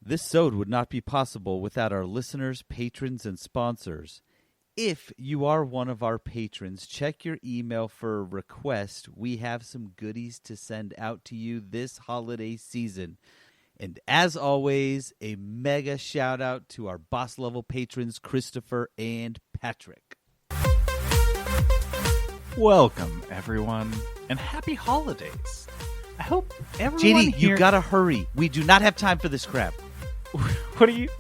This sode would not be possible without our listeners, patrons, and sponsors. If you are one of our patrons, check your email for a request. We have some goodies to send out to you this holiday season. And as always, a mega shout out to our boss level patrons, Christopher and Patrick. Welcome, everyone, and happy holidays. I hope everyone JD, you gotta hurry. We do not have time for this crap. What do you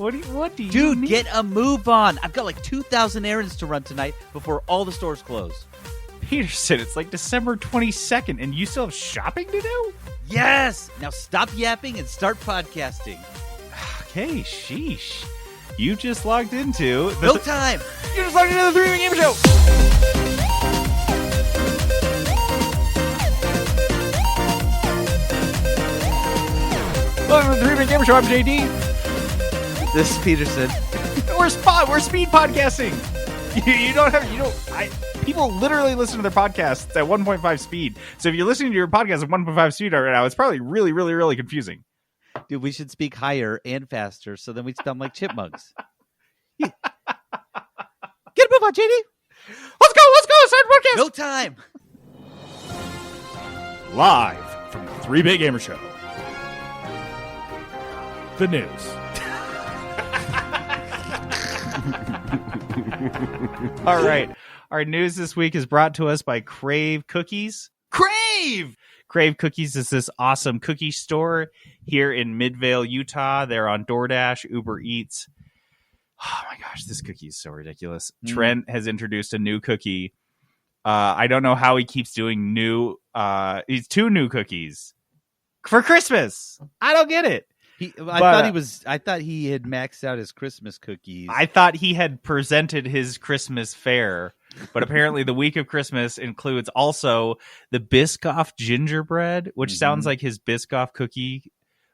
Dude, mean? get a move on. I've got like 2,000 errands to run tonight before all the stores close. Peterson, it's like December 22nd, and you still have shopping to do? Yes! Now stop yapping and start podcasting. Okay, sheesh. You just logged into... No time! You just logged into the 3 Big Game Show! Welcome to the 3 Big Game Show. I'm JD. This is Peterson. We're speed podcasting. People literally listen to their podcasts at 1.5 speed. So if you're listening to your podcast at 1.5 speed right now, it's probably really, really, really confusing. Dude, we should speak higher and faster so then we sound like chipmunks. Get a move on, JD. Let's go, start podcast. No time. Live from the 3 Big Gamer Show. The news. All right. Our news this week is brought to us by Crave Cookies. Crave Cookies is this awesome cookie store here in Midvale, Utah. They're on DoorDash, Uber Eats. Oh my gosh, this cookie is so ridiculous. Trent has introduced a new cookie. I don't know how he keeps doing he's 2 new cookies for Christmas. I don't get it. I thought he had maxed out his Christmas cookies. I thought he had presented his Christmas fare, but apparently the week of Christmas includes also the Biscoff gingerbread, which sounds like his Biscoff cookie,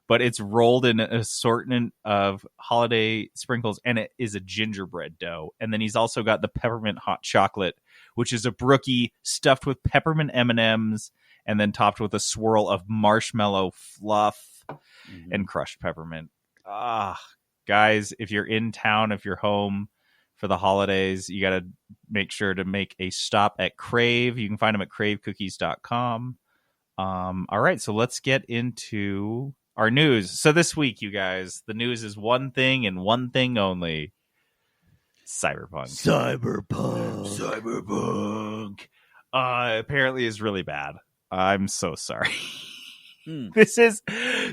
but it's rolled in an assortment of holiday sprinkles, and it is a gingerbread dough. And then he's also got the peppermint hot chocolate, which is a brookie stuffed with peppermint M&Ms and then topped with a swirl of marshmallow fluff and crushed peppermint. Guys, if you're in town, if you're home for the holidays, you got to make sure to make a stop at Crave. You can find them at cravecookies.com. All right, so let's get into our news. So this week, you guys, the news is one thing and one thing only. Cyberpunk. Apparently is really bad. I'm so sorry. This is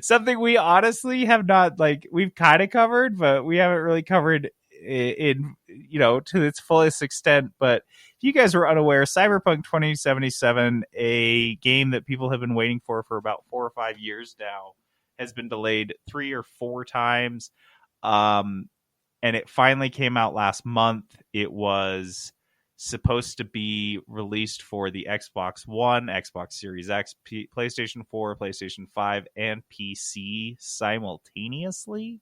something we honestly have not, we've kind of covered, but we haven't really covered in to its fullest extent. But if you guys were unaware, Cyberpunk 2077, a game that people have been waiting for about 4 or 5 years now, has been delayed 3 or 4 times. And it finally came out last month. It was supposed to be released for the Xbox One, Xbox Series X, PlayStation 4, PlayStation 5, and PC simultaneously,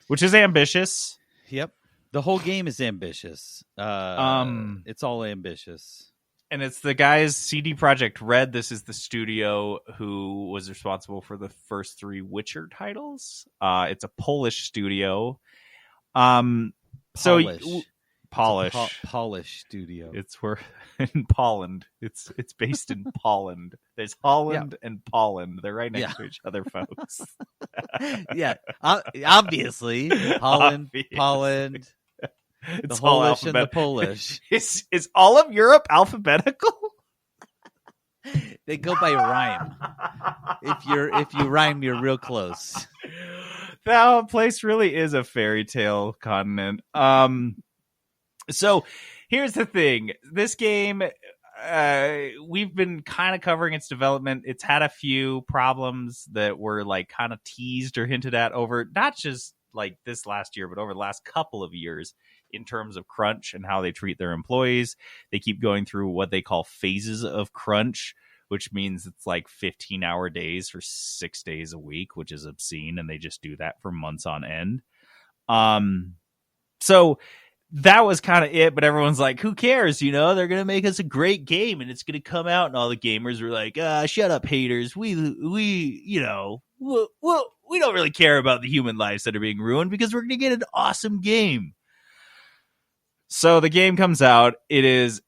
which is ambitious. Yep. The whole game is ambitious. It's all ambitious. And it's the guys, CD Projekt Red. This is the studio who was responsible for the first 3 Witcher titles. It's a Polish studio. Polish studio. It's where in Poland. It's based in Poland. There's Holland and Poland. They're right next to each other, folks. Yeah, obviously Holland, Poland. It's the Polish and the Polish. Is all of Europe alphabetical? They go by rhyme. If you rhyme, you're real close. That place really is a fairy tale continent. So here's the thing. This game, we've been kind of covering its development. It's had a few problems that were kind of teased or hinted at over not just this last year, but over the last couple of years in terms of crunch and how they treat their employees. They keep going through what they call phases of crunch, which means it's 15-hour days for 6 days a week, which is obscene. And they just do that for months on end. So that was kind of it, but everyone's like, who cares? They're going to make us a great game and it's going to come out. And all the gamers were like, shut up, haters. We well, we don't really care about the human lives that are being ruined because we're going to get an awesome game. So the game comes out. It is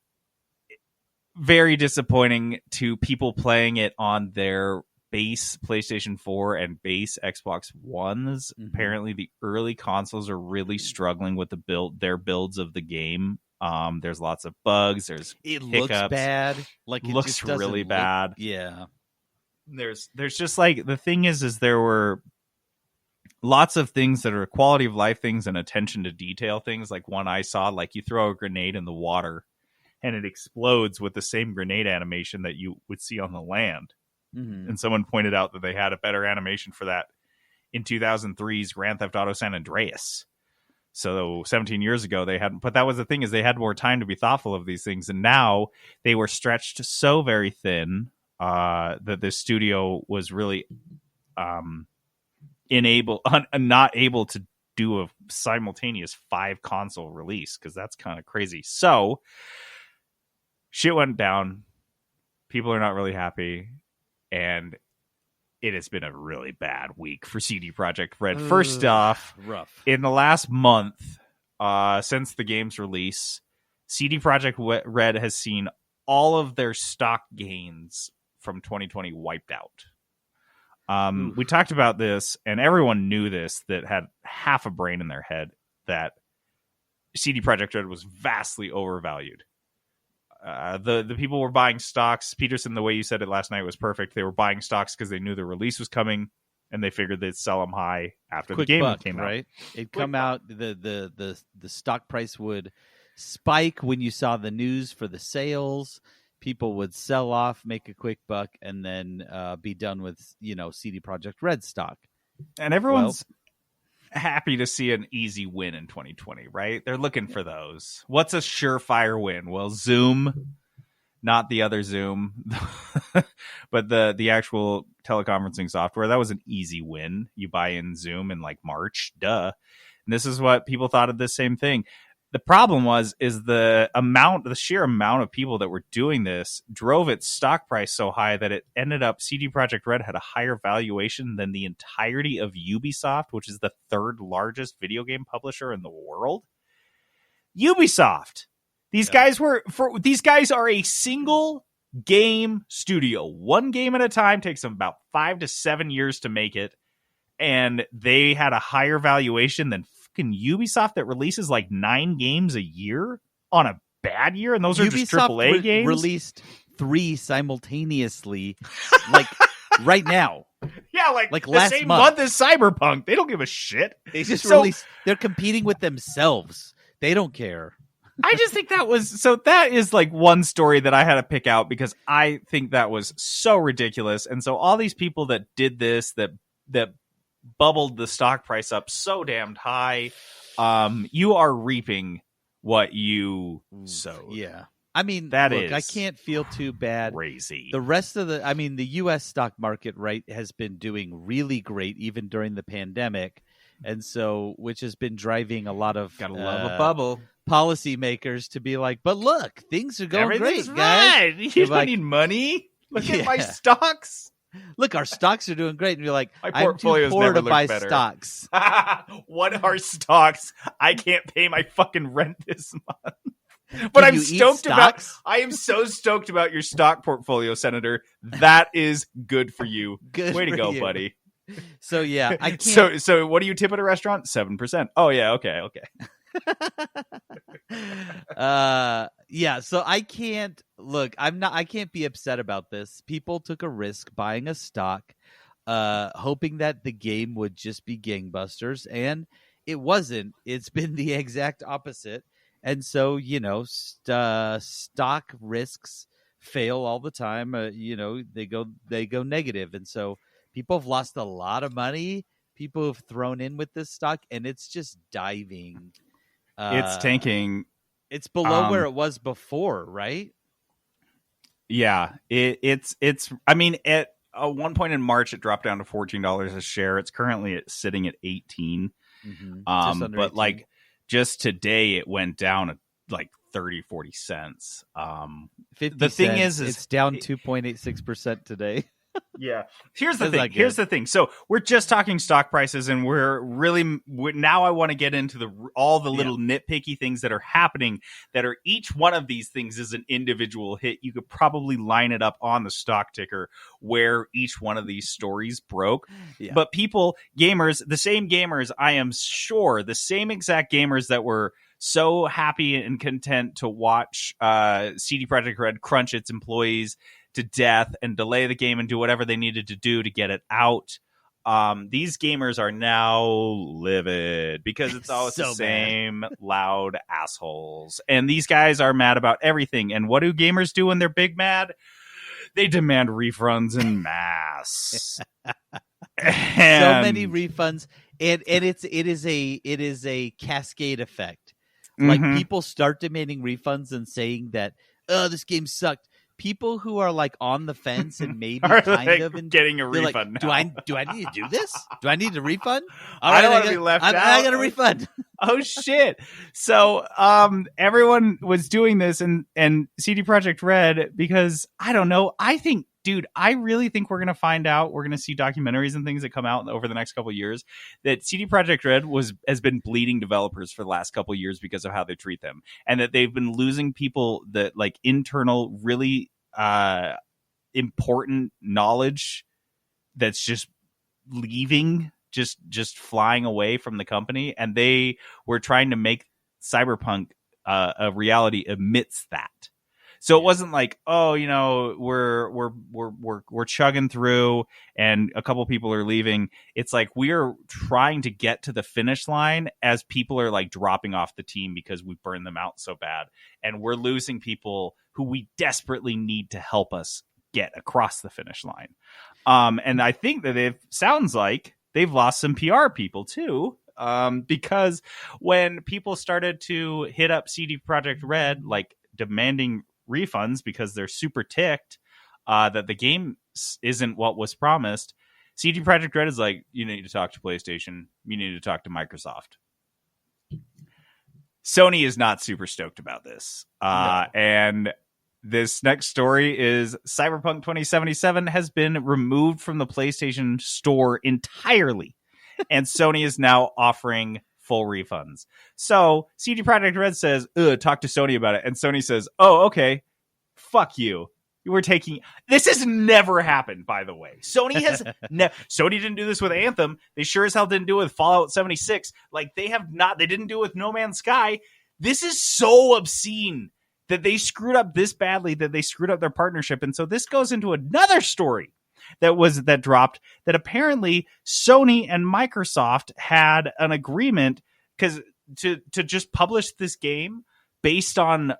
very disappointing to people playing it on their base PlayStation 4 and base Xbox Ones. Mhm. Apparently, the early consoles are really struggling with their builds of the game. There's lots of bugs. There's It hiccups. looks bad. Like it Looks just doesn't really look- bad. Yeah. There's just like the thing is there were lots of things that are quality of life things and attention to detail things. Like one I saw, like you throw a grenade in the water and it explodes with the same grenade animation that you would see on the land. Mhm. And someone pointed out that they had a better animation for that in 2003's Grand Theft Auto San Andreas. So 17 years ago they hadn't, but that was the thing, is they had more time to be thoughtful of these things. And now they were stretched so very thin that the studio was really not able to do a simultaneous 5 console release, because that's kind of crazy. So shit went down. People are not really happy, and it has been a really bad week for CD Projekt Red. First off, rough. in the last month, since the game's release, CD Projekt Red has seen all of their stock gains from 2020 wiped out. We talked about this, and everyone knew this that had half a brain in their head, that CD Projekt Red was vastly overvalued. The people were buying stocks. Peterson, the way you said it last night was perfect. They were buying stocks because they knew the release was coming, and they figured they'd sell them high after Quick the game buck, came out. right? It'd come out, the stock price would spike when you saw the news for the sales. People would sell off, make a quick buck, and then be done with, CD Projekt Red stock. And everyone's happy to see an easy win in 2020, right? They're looking for those. What's a surefire win? Well, Zoom, not the other Zoom, but the actual teleconferencing software. That was an easy win. You buy in Zoom in like March, duh. And this is what people thought of this same thing. The problem is the sheer amount of people that were doing this drove its stock price so high that it ended up, CD Projekt Red had a higher valuation than the entirety of Ubisoft, which is the 3rd largest video game publisher in the world. Ubisoft. These guys are a single game studio. One game at a time, takes them about 5 to 7 years to make it. And they had a higher valuation than fucking Ubisoft that releases like 9 games a year on a bad year, and those are just AAA games. Released 3 simultaneously, like right now. Yeah, like the last same month as Cyberpunk. They don't give a shit. They just released. They're competing with themselves. They don't care. I just think that is like one story that I had to pick out because I think that was so ridiculous. And so all these people that did this, that bubbled the stock price up so damned high, you are reaping what you sowed. Yeah. I mean, that look, is I can't feel too bad. Crazy. The rest of the U.S. stock market, right, has been doing really great even during the pandemic. And so, which has been driving a lot of gotta love a bubble policymakers to be like, but look, things are going Everything's great, guys. right. You don't need money. Look at my stocks. Look, our stocks are doing great. And you're like, my I'm too poor to buy stocks. What are stocks? I can't pay my fucking rent this month. But I'm stoked about. I am so stoked about your stock portfolio, Senator. That is good for you. Good way to go, you. buddy. So yeah, I can't. So what do you tip at a restaurant? 7%. Oh yeah, okay. Yeah, so I can't I can't be upset about this. People took a risk buying a stock, hoping that the game would just be gangbusters, and it wasn't. It's been the exact opposite. And so, stock risks fail all the time. They go negative. And so people have lost a lot of money. People have thrown in with this stock, and it's just diving. It's tanking. It's below where it was before, right? Yeah, it's. I mean, at one point in March, it dropped down to $14 a share. It's currently sitting at 18. Mm-hmm. But 18. Just today, it went down at like 30, 40 cents. 50 the thing cents, is it's down 2.86% today. Yeah. Here's the That's not thing. Here's good. the thing. So we're just talking stock prices, and now I want to get into all the little nitpicky things that are happening. That are each one of these things is an individual hit. You could probably line it up on the stock ticker where each one of these stories broke. Yeah. But people, gamers, the same gamers, I am sure, the same exact gamers that were so happy and content to watch CD Projekt Red crunch its employees to death and delay the game and do whatever they needed to do to get it out. These gamers are now livid because it's always So the same loud assholes. And these guys are mad about everything. And what do gamers do when they're big mad? They demand refunds en masse. So many refunds, and it is a cascade effect. Like people start demanding refunds and saying that, oh, this game sucked. People who are like on the fence and maybe kind of getting a refund. Like, do I need to do this? Do I need a refund? I don't want to be left out. I got a refund. Oh shit! So everyone was doing this, and CD Projekt Red, because I don't know. I think, dude, I really think we're gonna find out. We're gonna see documentaries and things that come out over the next couple of years that CD Projekt Red has been bleeding developers for the last couple of years because of how they treat them, and that they've been losing people that like internal, really important knowledge that's just leaving. Just flying away from the company, and they were trying to make Cyberpunk a reality amidst that. So it wasn't like, oh, you know, we're chugging through, and a couple people are leaving. It's like we're trying to get to the finish line as people are like dropping off the team because we burned them out so bad, and we're losing people who we desperately need to help us get across the finish line. And I think that it sounds like they've lost some PR people too, because when people started to hit up CD Projekt Red, like demanding refunds because they're super ticked that the game isn't what was promised, CD Projekt Red is like, you need to talk to PlayStation, you need to talk to Microsoft. Sony is not super stoked about this. No. And this next story is Cyberpunk 2077 has been removed from the PlayStation Store entirely, and Sony is now offering full refunds. So CD Projekt Red says, talk to Sony about it. And Sony says, oh, okay, fuck you. We're taking... This has never happened, by the way. Sony has... Sony didn't do this with Anthem. They sure as hell didn't do it with Fallout 76. Like, they have not... They didn't do it with No Man's Sky. This is so obscene that they screwed up this badly, that they screwed up their partnership. And so this goes into another story that dropped, that apparently Sony and Microsoft had an agreement because to just publish this game based on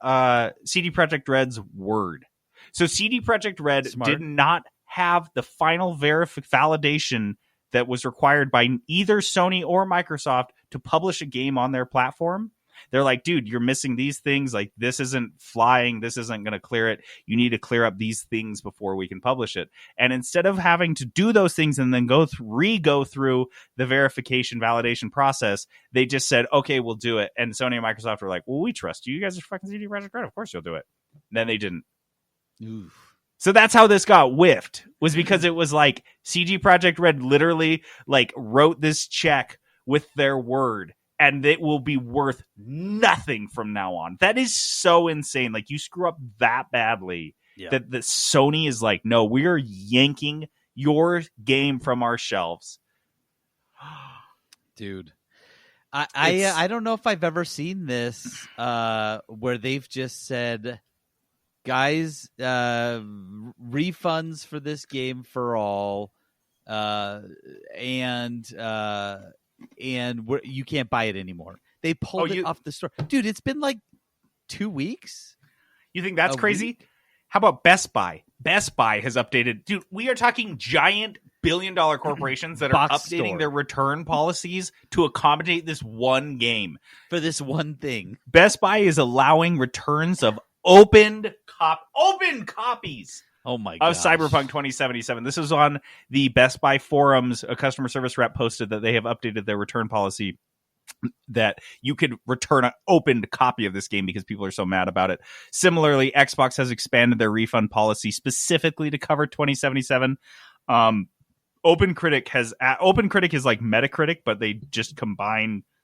CD Projekt Red's word. So CD Projekt Red did not have the final validation that was required by either Sony or Microsoft to publish a game on their platform. They're like, dude, you're missing these things. Like, this isn't flying. This isn't going to clear it. You need to clear up these things before we can publish it. And instead of having to do those things and then go through the verification validation process, they just said, okay, we'll do it. And Sony and Microsoft were like, well, we trust you. You guys are fucking CD Projekt Red. Of course you'll do it. And then they didn't. Oof. So that's how this got whiffed, was because it was like CD Projekt Red literally like wrote this check with their word, and it will be worth nothing from now on. That is so insane. Like, you screw up that badly that Sony is like, no, we are yanking your game from our shelves. Dude, I don't know if I've ever seen this where they've just said, guys, refunds for this game for all, and you can't buy it anymore. They pulled it off the store. Dude, it's been like 2 weeks. You think that's crazy? Week? How about Best Buy? Best Buy has updated. Dude, we are talking giant billion-dollar corporations that are updating their return policies to accommodate this one game. For this one thing. Best Buy is allowing returns of open copies. Oh my god! Of Cyberpunk 2077. This is on the Best Buy forums. A customer service rep posted that they have updated their return policy that you could return an opened copy of this game because people are so mad about it. Similarly, Xbox has expanded their refund policy specifically to cover 2077. OpenCritic is like Metacritic, but they just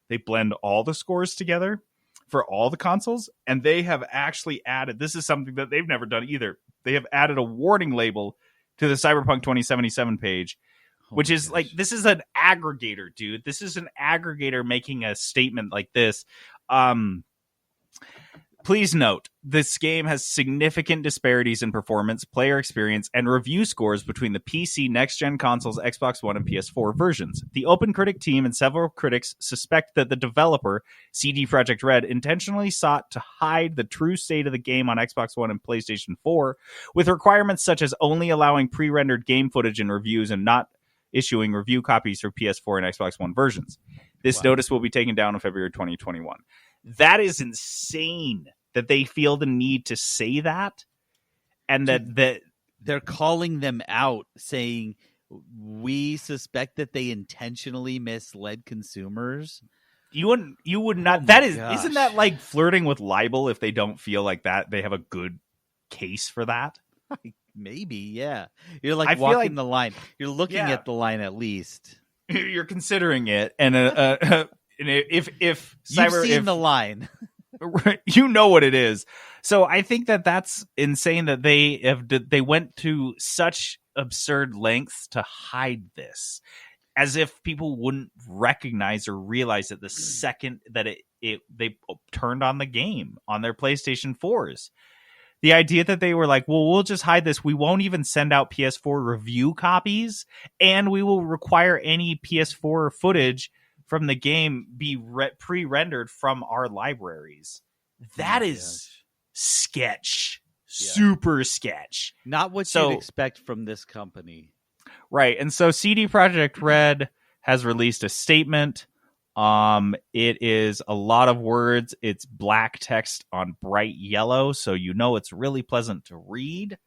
they blend all the scores together for all the consoles, and they have actually added, this is something that they've never done either. They have added a warning label to the Cyberpunk 2077 page, which is like, this is an aggregator, dude. This is an aggregator making a statement like this. Please note, this game has significant disparities in performance, player experience, and review scores between the PC, next-gen consoles, Xbox One, and PS4 versions. The OpenCritic team and several critics suspect that the developer, CD Projekt Red, intentionally sought to hide the true state of the game on Xbox One and PlayStation 4, with requirements such as only allowing pre-rendered game footage in reviews and not issuing review copies for PS4 and Xbox One versions. This notice will be taken down in February 2021. That is insane that they feel the need to say that, and that they're calling them out, saying we suspect that they intentionally misled consumers. You would not. Isn't that like flirting with libel if they don't feel like that they have a good case for that? Maybe, yeah. You're like walking the line. You're looking at the line at least. You're considering it, and if you've seen the line. You know what it is. So I think that that's insane that they went to such absurd lengths to hide this, as if people wouldn't recognize or realize that the second that they turned on the game on their PlayStation 4s. The idea that they were like, well, we'll just hide this. We won't even send out PS4 review copies, and we will require any PS4 footage from the game be pre-rendered from our libraries. That is sketch. Yeah. Super sketch. Not what you'd expect from this company. Right. And so CD Projekt Red has released a statement. It is a lot of words. It's black text on bright yellow, so you know it's really pleasant to read.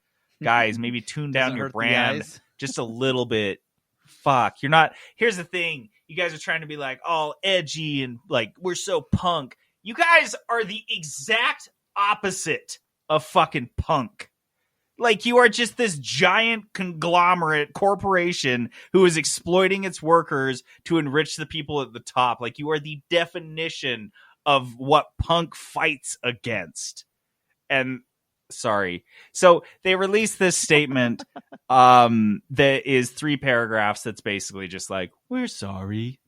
Guys, maybe tune down your brand just a little bit. Fuck, you're not. Here's the thing. You guys are trying to be like all edgy and like we're so punk. You guys are the exact opposite of fucking punk. Like, you are just this giant conglomerate corporation who is exploiting its workers to enrich the people at the top. Like, you are the definition of what punk fights against. And sorry. So they released this statement that is 3 paragraphs that's basically just like, we're sorry.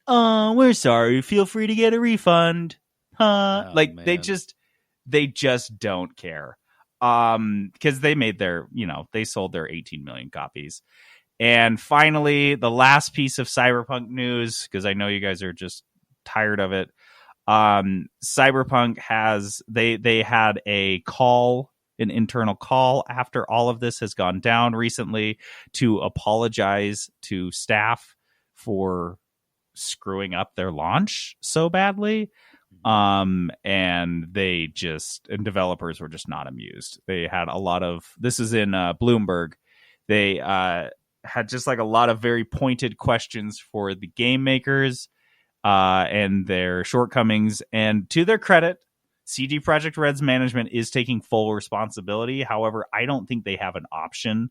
We're sorry. Feel free to get a refund. Man. They just don't care. Because they made they sold their 18 million copies. And finally, the last piece of Cyberpunk news, because I know you guys are just tired of it. Cyberpunk they had an internal call after all of this has gone down recently to apologize to staff for screwing up their launch so badly. And developers were just not amused. They had a lot of, this is in Bloomberg. They had just like a lot of very pointed questions for the game makers and their shortcomings. And to their credit, CD Projekt Red's management is taking full responsibility. However, I don't think they have an option.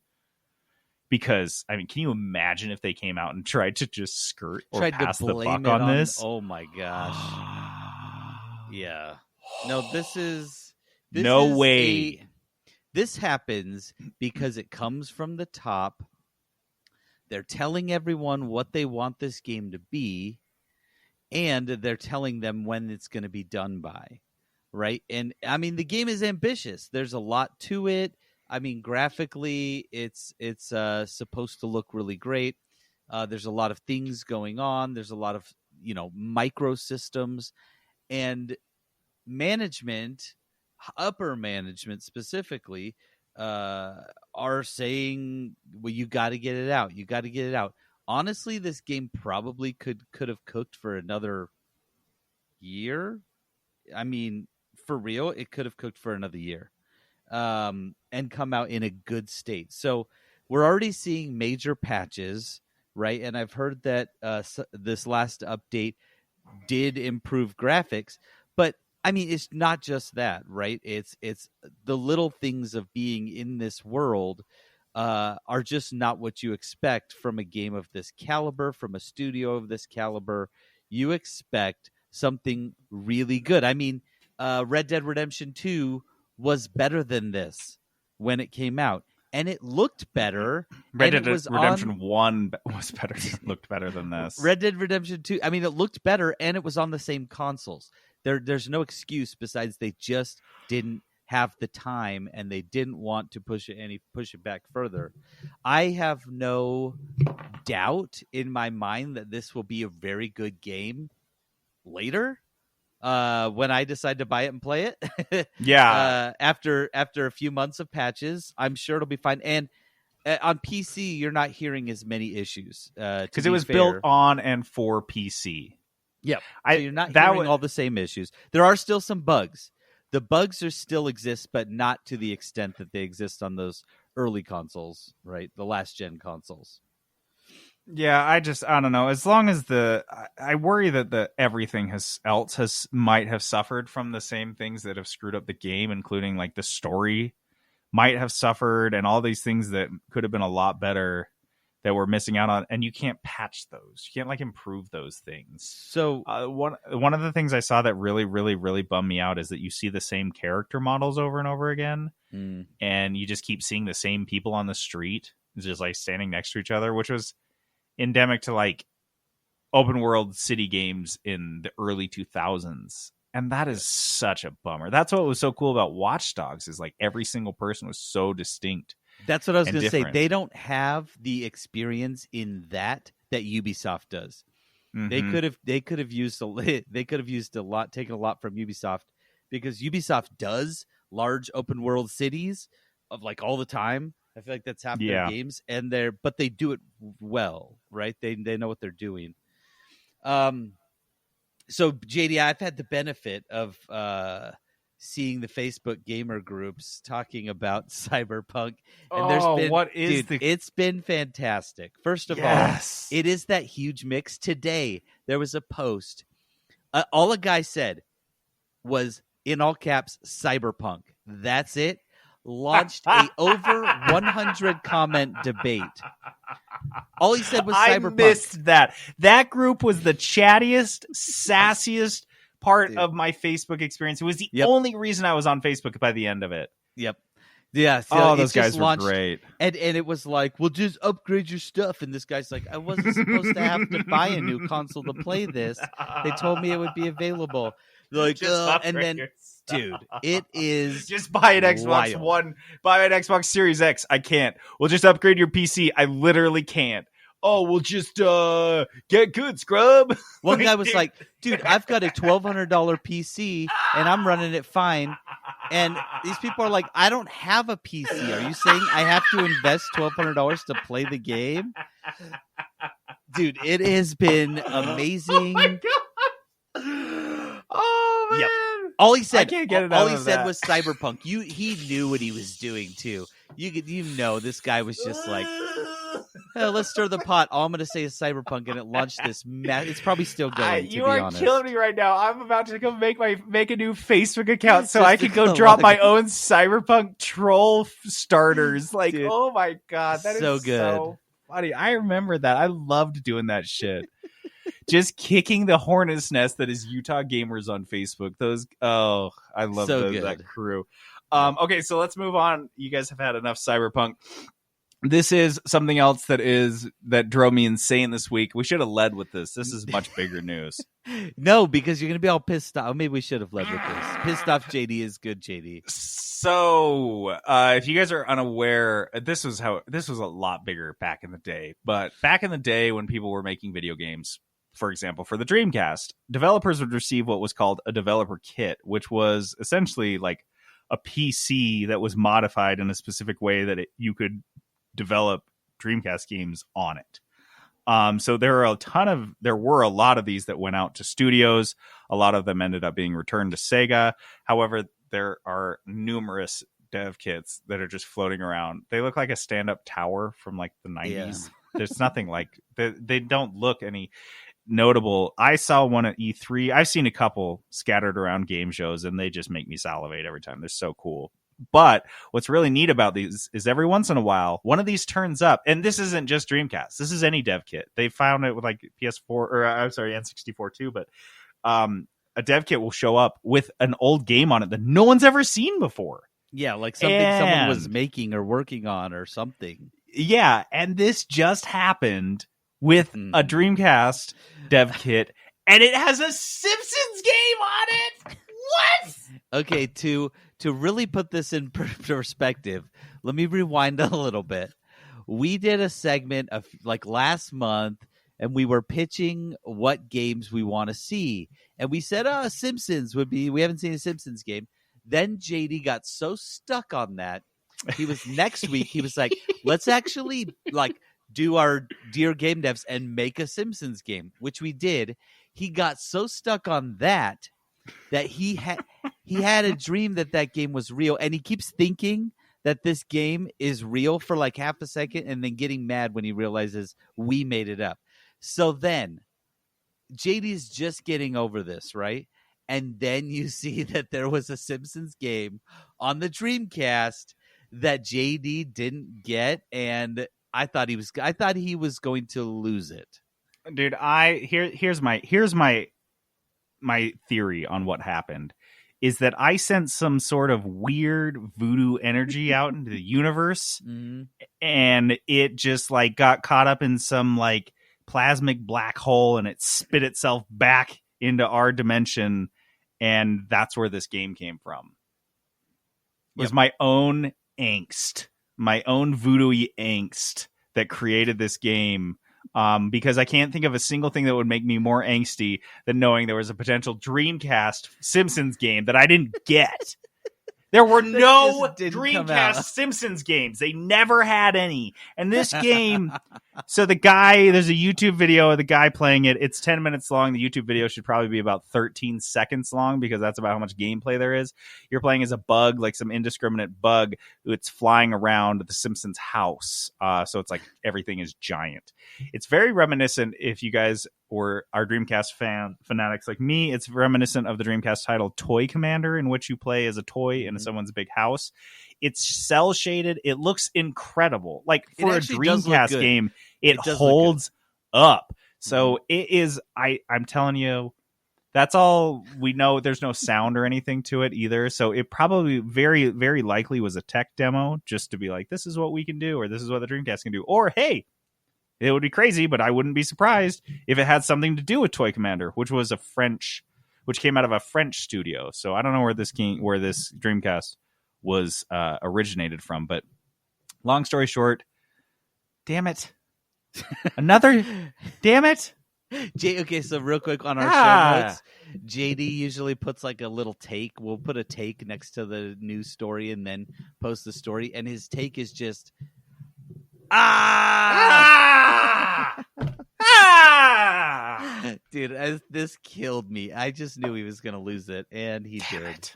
Because, I mean, can you imagine if they came out and tried to just skirt or pass the buck on this? Oh my gosh. Yeah. No, this is no way. This happens because it comes from the top. They're telling everyone what they want this game to be, and they're telling them when it's going to be done by, right? And, I mean, the game is ambitious. There's a lot to it. I mean, graphically, it's supposed to look really great. There's a lot of things going on. There's a lot of, micro systems. And management, upper management specifically, are saying, well, you got to get it out. You got to get it out. Honestly, this game probably could have cooked for another year. I mean, for real, it could have cooked for another year. And come out in a good state. So we're already seeing major patches, right? And I've heard that this last update did improve graphics, but I mean, it's not just that, right? It's the little things of being in this world are just not what you expect from a game of this caliber, from a studio of this caliber. You expect something really good. I mean, Red Dead Redemption 2 was better than this when it came out, and it looked better. Red Dead Redemption 1 was better, looked better than this. Red Dead Redemption 2, I mean, it looked better, and it was on the same consoles. There's no excuse besides they just didn't have the time and they didn't want to push it back further. I have no doubt in my mind that this will be a very good game later. When I decide to buy it and play it. Yeah. After a few months of patches, I'm sure it'll be fine. And on PC, you're not hearing as many issues. Because it was built on and for PC. Yep. So you're not hearing all the same issues. There are still some bugs. The bugs still exist, but not to the extent that they exist on those early consoles, right? The last gen consoles. Yeah, I don't know. As long as I worry that everything might have suffered from the same things that have screwed up the game, including like the story might have suffered and all these things that could have been a lot better that we're missing out on. And you can't patch those. You can't like improve those things. So one of the things I saw that really, really, really bummed me out is that you see the same character models over and over again, and you just keep seeing the same people on the street, just like standing next to each other, which was endemic to like open world city games in the early 2000s, and that is such a bummer. That's what was so cool about Watch Dogs, is like every single person was so distinct. That's what I was going to say. They don't have the experience in that Ubisoft does. Mm-hmm. They could have used a lot, taken a lot from Ubisoft, because Ubisoft does large open world cities of like all the time. I feel like that's half their games, but they do it well, right? They know what they're doing. So JD, I've had the benefit of seeing the Facebook gamer groups talking about Cyberpunk, and it's been fantastic. First of all, it is that huge mix. Today there was a post. All a guy said was, in all caps, Cyberpunk. That's it. Launched a over 100 comment debate. All he said was Cyberpunk. I missed that. That group was the chattiest, sassiest part of my Facebook experience. It was the only reason I was on Facebook by the end of it. Yep. Yeah. So those guys were great. And it was like, well, just upgrade your stuff. And this guy's like, I wasn't supposed to have to buy a new console to play this. They told me it would be available. Like, and then, dude, it is just buy an Xbox One, buy an Xbox Series X. I can't. We'll just upgrade your PC. I literally can't. Oh, we'll just get good, scrub. One guy was like, dude, I've got a $1,200 PC and I'm running it fine. And these people are like, I don't have a PC. Are you saying I have to invest $1,200 to play the game? Dude, it has been amazing. Oh my God. Oh man. Yep. All he said, I can't get it all he said was Cyberpunk. He knew what he was doing too. You know, this guy was just like, oh, let's stir the pot. All I'm going to say is Cyberpunk, and it launched this mess. It's probably still going. You are killing me right now. I'm about to go make a new Facebook account so I can go drop my own Cyberpunk troll starters. Like, dude, oh my God, that so is good. So funny. I remember that. I loved doing that shit. Just kicking the hornet's nest that is Utah Gamers on Facebook. I love that crew. Okay, so let's move on. You guys have had enough Cyberpunk. This is something else that drove me insane this week. We should have led with this. This is much bigger news. No, because you're going to be all pissed off. Maybe we should have led with this. Pissed off JD is good, JD. So, if you guys are unaware, this was a lot bigger back in the day. But back in the day when people were making video games, for example, for the Dreamcast, developers would receive what was called a developer kit, which was essentially like a PC that was modified in a specific way that you could develop Dreamcast games on it. So there were a lot of these that went out to studios. A lot of them ended up being returned to Sega. However, there are numerous dev kits that are just floating around. They look like a stand-up tower from like the 90s. Yeah. There's nothing like they don't look any. notable. I saw one at E3. I've seen a couple scattered around game shows, and they just make me salivate every time. They're so cool. But what's really neat about these is every once in a while, one of these turns up, and this isn't just Dreamcast. This is any dev kit. They found it with like PS4 or I'm sorry, N64 too. But a dev kit will show up with an old game on it that no one's ever seen before. Yeah, like something someone was making or working on or something. Yeah, and this just happened with a Dreamcast dev kit, and it has a Simpsons game on it. What? Okay, to really put this in perspective, let me rewind a little bit. We did a segment of like last month, and we were pitching what games we want to see, and we said, Simpsons would be. We haven't seen a Simpsons game. Then JD got so stuck on that. He was next week. He was like, let's actually like do our Dear Game Devs and make a Simpsons game, which we did. He got so stuck on that he had a dream that game was real, and he keeps thinking that this game is real for like half a second, and then getting mad when he realizes we made it up. So then JD's just getting over this, right? And then you see that there was a Simpsons game on the Dreamcast that JD didn't get, and I thought he was going to lose it. Dude, here's my theory on what happened is that I sent some sort of weird voodoo energy out into the universe, and it just like got caught up in some like plasmic black hole, and it spit itself back into our dimension, and that's where this game came from. It was my own angst, my own voodoo-y angst that created this game. Because I can't think of a single thing that would make me more angsty than knowing there was a potential Dreamcast Simpsons game that I didn't get. There were no Dreamcast Simpsons games. They never had any. And this game, so there's a YouTube video of the guy playing it. It's 10 minutes long. The YouTube video should probably be about 13 seconds long because that's about how much gameplay there is. You're playing as a bug, like some indiscriminate bug. It's flying around the Simpsons house. So it's like everything is giant. It's very reminiscent, if you guys or our Dreamcast fanatics like me, it's reminiscent of the Dreamcast title Toy Commander, in which you play as a toy in someone's big house. It's cell shaded. It looks incredible. Like for a Dreamcast game, it holds up. So it is. I'm telling you, that's all we know. There's no sound or anything to it either. So it probably very, very likely was a tech demo just to be like, this is what we can do, or this is what the Dreamcast can do, or hey, it would be crazy, but I wouldn't be surprised if it had something to do with Toy Commander, which came out of a French studio. So I don't know where this Dreamcast was originated from. But long story short, damn it, damn it. Okay, so real quick on our show notes, JD usually puts like a little take. We'll put a take next to the news story and then post the story, and his take is just. Dude, this killed me. I just knew he was going to lose it, and he did.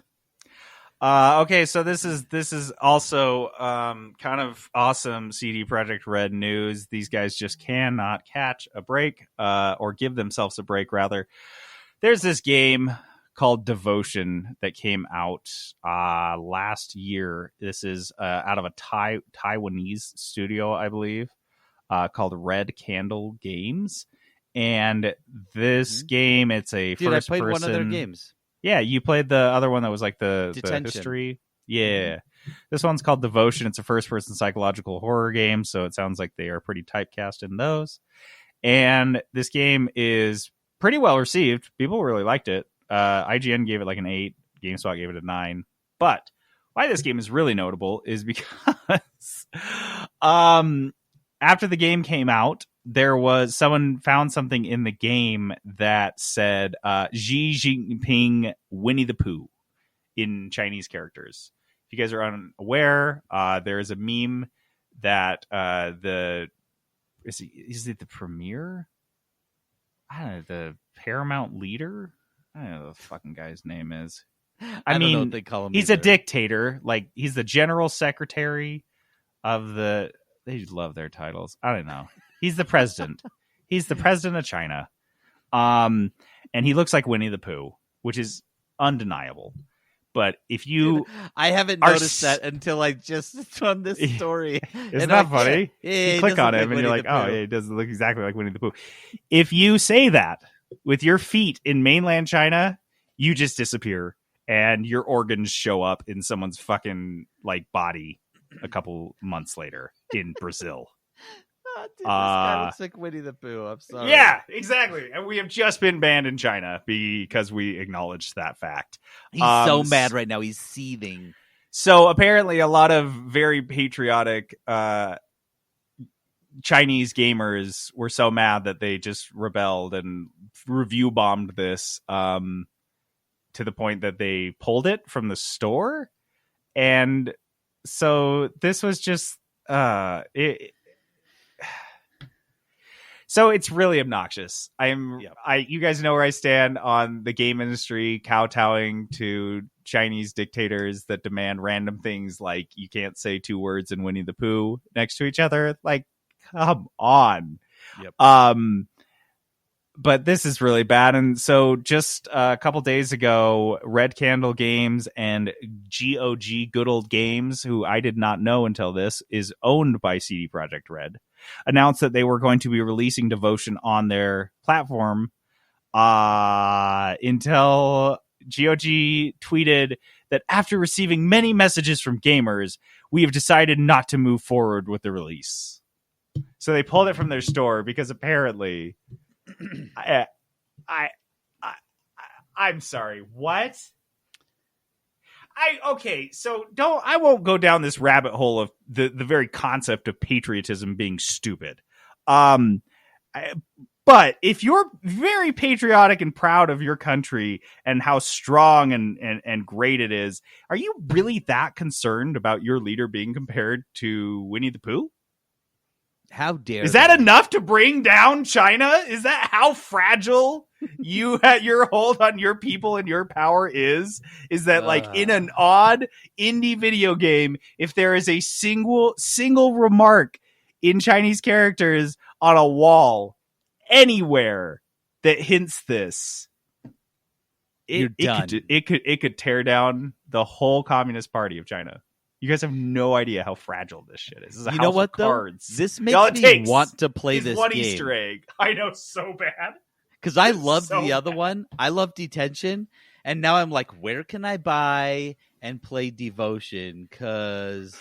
Okay, so this is also kind of awesome CD Projekt Red news. These guys just cannot catch a break, or give themselves a break, rather. There's this game called Devotion that came out last year. This is out of a Taiwanese studio, I believe, called Red Candle Games. And this game, it's a first person. I played one of their games. Yeah, you played the other one that was like the history. Yeah. This one's called Devotion. It's a first-person psychological horror game, so it sounds like they are pretty typecast in those. And this game is pretty well received. People really liked it. IGN gave it like an 8. GameSpot gave it a 9. But why this game is really notable is because after the game came out, someone found something in the game that said Xi Jinping Winnie the Pooh in Chinese characters. If you guys are unaware, there is a meme that is it the premier? I don't know, the Paramount leader? I don't know what the fucking guy's name is. I mean, don't know what they call him. He's a dictator. Like, he's the general secretary of the... They love their titles. I don't know. He's the president. He's the president of China. And he looks like Winnie the Pooh, which is undeniable. But if you, I haven't noticed that until I just found this story. Isn't that funny? Yeah, you click on him and you're like, oh, yeah, it doesn't look exactly like Winnie the Pooh. If you say that with your feet in mainland China, you just disappear and your organs show up in someone's fucking like body a couple months later in Brazil. Dude, this guy looks like Winnie the Pooh. I'm sorry. Yeah, exactly. And we have just been banned in China because we acknowledged that fact. He's so mad right now. He's seething. So apparently a lot of very patriotic Chinese gamers were so mad that they just rebelled and review bombed this to the point that they pulled it from the store. And so this was just so it's really obnoxious. You guys know where I stand on the game industry kowtowing to Chinese dictators that demand random things like you can't say two words in Winnie the Pooh next to each other. Like, come on. Yep. But this is really bad. And so just a couple days ago, Red Candle Games and GOG Good Old Games, who I did not know until this, is owned by CD Projekt Red, announced that they were going to be releasing Devotion on their platform until GOG tweeted that after receiving many messages from gamers, we have decided not to move forward with the release. So they pulled it from their store because apparently... I'm sorry. What? So I won't go down this rabbit hole of the very concept of patriotism being stupid. But if you're very patriotic and proud of your country and how strong and great it is, are you really that concerned about your leader being compared to Winnie the Pooh? How dare Is that enough to bring down China? Is that how fragile your hold on your people and your power is? Is that like in an odd indie video game, if there is a single remark in Chinese characters on a wall anywhere that hints this, it could tear down the whole Communist Party of China. You guys have no idea how fragile this shit is. This is you know what, though? This makes me want to play this one game. Easter egg. I know so bad. Because I loved the other one. I love Detention. And now I'm like, where can I buy and play Devotion? Because...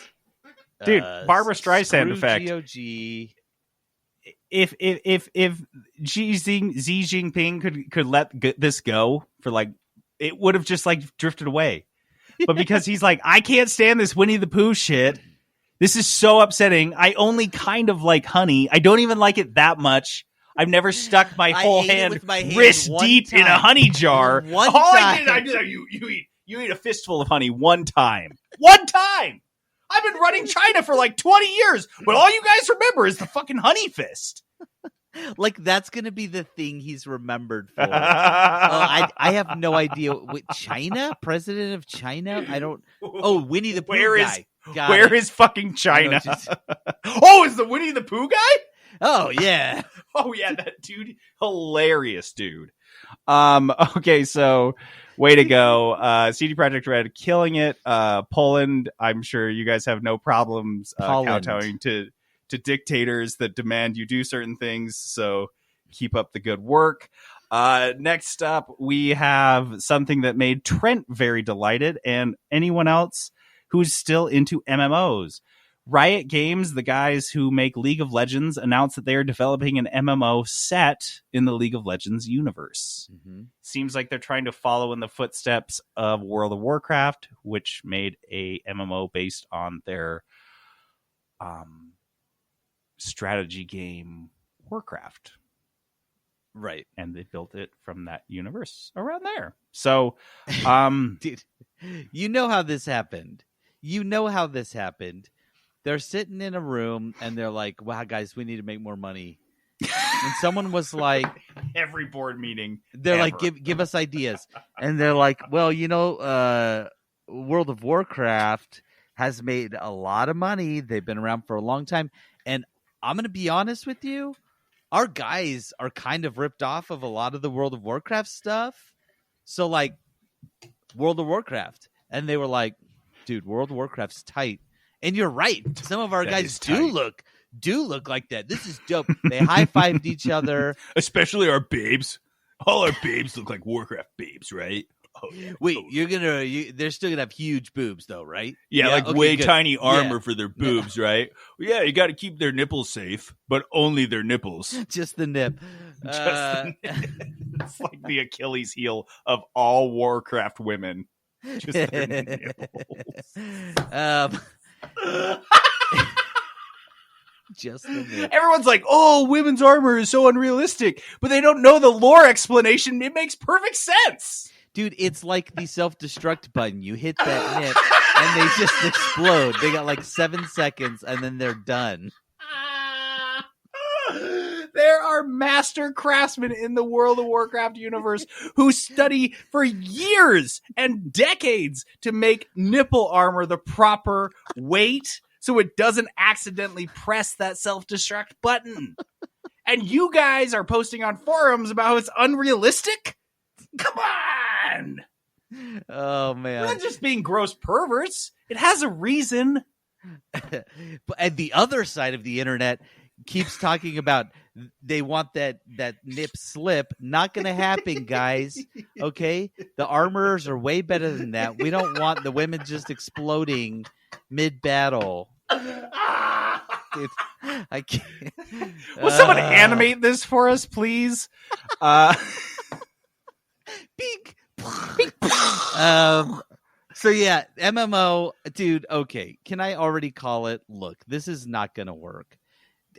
Dude, Barbara Streisand effect. GOG. If Xi Jinping could let this go for like... It would have just like drifted away. But because he's like, I can't stand this Winnie the Pooh shit. This is so upsetting. I only kind of like honey. I don't even like it that much. I've never stuck my whole hand wrist deep in a honey jar. I did. You eat a fistful of honey one time. One time. I've been running China for like 20 years, but all you guys remember is the fucking honey fist. Like, that's going to be the thing he's remembered for. I have no idea. China? President of China? I don't... Oh, Winnie the Pooh guy. Where is fucking China? Oh, is the Winnie the Pooh guy? Oh, yeah. Oh, yeah, that dude. Hilarious dude. Okay, so... Way to go. CD Projekt Red killing it. Poland, I'm sure you guys have no problems kowtowing to dictators that demand you do certain things, so keep up the good work. Next up, we have something that made Trent very delighted, and anyone else who's still into MMOs. Riot Games, the guys who make League of Legends, announced that they are developing an MMO set in the League of Legends universe. Mm-hmm. Seems like they're trying to follow in the footsteps of World of Warcraft, which made a MMO based on their strategy game Warcraft. Right. And they built it from that universe around there. So, dude, you know how this happened. They're sitting in a room and they're like, wow, guys, we need to make more money. And someone was like, every board meeting. They're like, give us ideas. And they're like, well, World of Warcraft has made a lot of money. They've been around for a long time. And I'm going to be honest with you. our guys are kind of ripped off of a lot of the World of Warcraft stuff. So like World of Warcraft, and they were like, dude, World of Warcraft's tight. And you're right. Some of our guys do look like that. This is dope. They high-fived each other. Especially our babes. All our babes look like Warcraft babes, right? Oh, yeah, Wait, totally. they're still gonna have huge boobs though, right? Yeah, like okay, way good. tiny armor for their boobs, right? Well, yeah, you got to keep their nipples safe, but only their nipples. Just the nip. It's like the Achilles heel of all Warcraft women. Just their nipples. Just the nip. Everyone's like, "Oh, women's armor is so unrealistic," but they don't know the lore explanation. It makes perfect sense. Dude, it's like the self-destruct button. You hit that nip, and they just explode. They got like 7 seconds, and then they're done. There are master craftsmen in the World of Warcraft universe who study for years and decades to make nipple armor the proper weight so it doesn't accidentally press that self-destruct button. And you guys are posting on forums about how it's unrealistic? Come on! Oh, man. We're not just being gross perverts. It has a reason. But and the other side of the internet keeps talking about they want that nip slip. Not going to happen, guys. Okay? The armorers are way better than that. We don't want the women just exploding mid-battle. Dude, I can't. Will someone animate this for us, please? Beak. So yeah, MMO, dude. Okay, can I already call it? Look, this is not gonna work.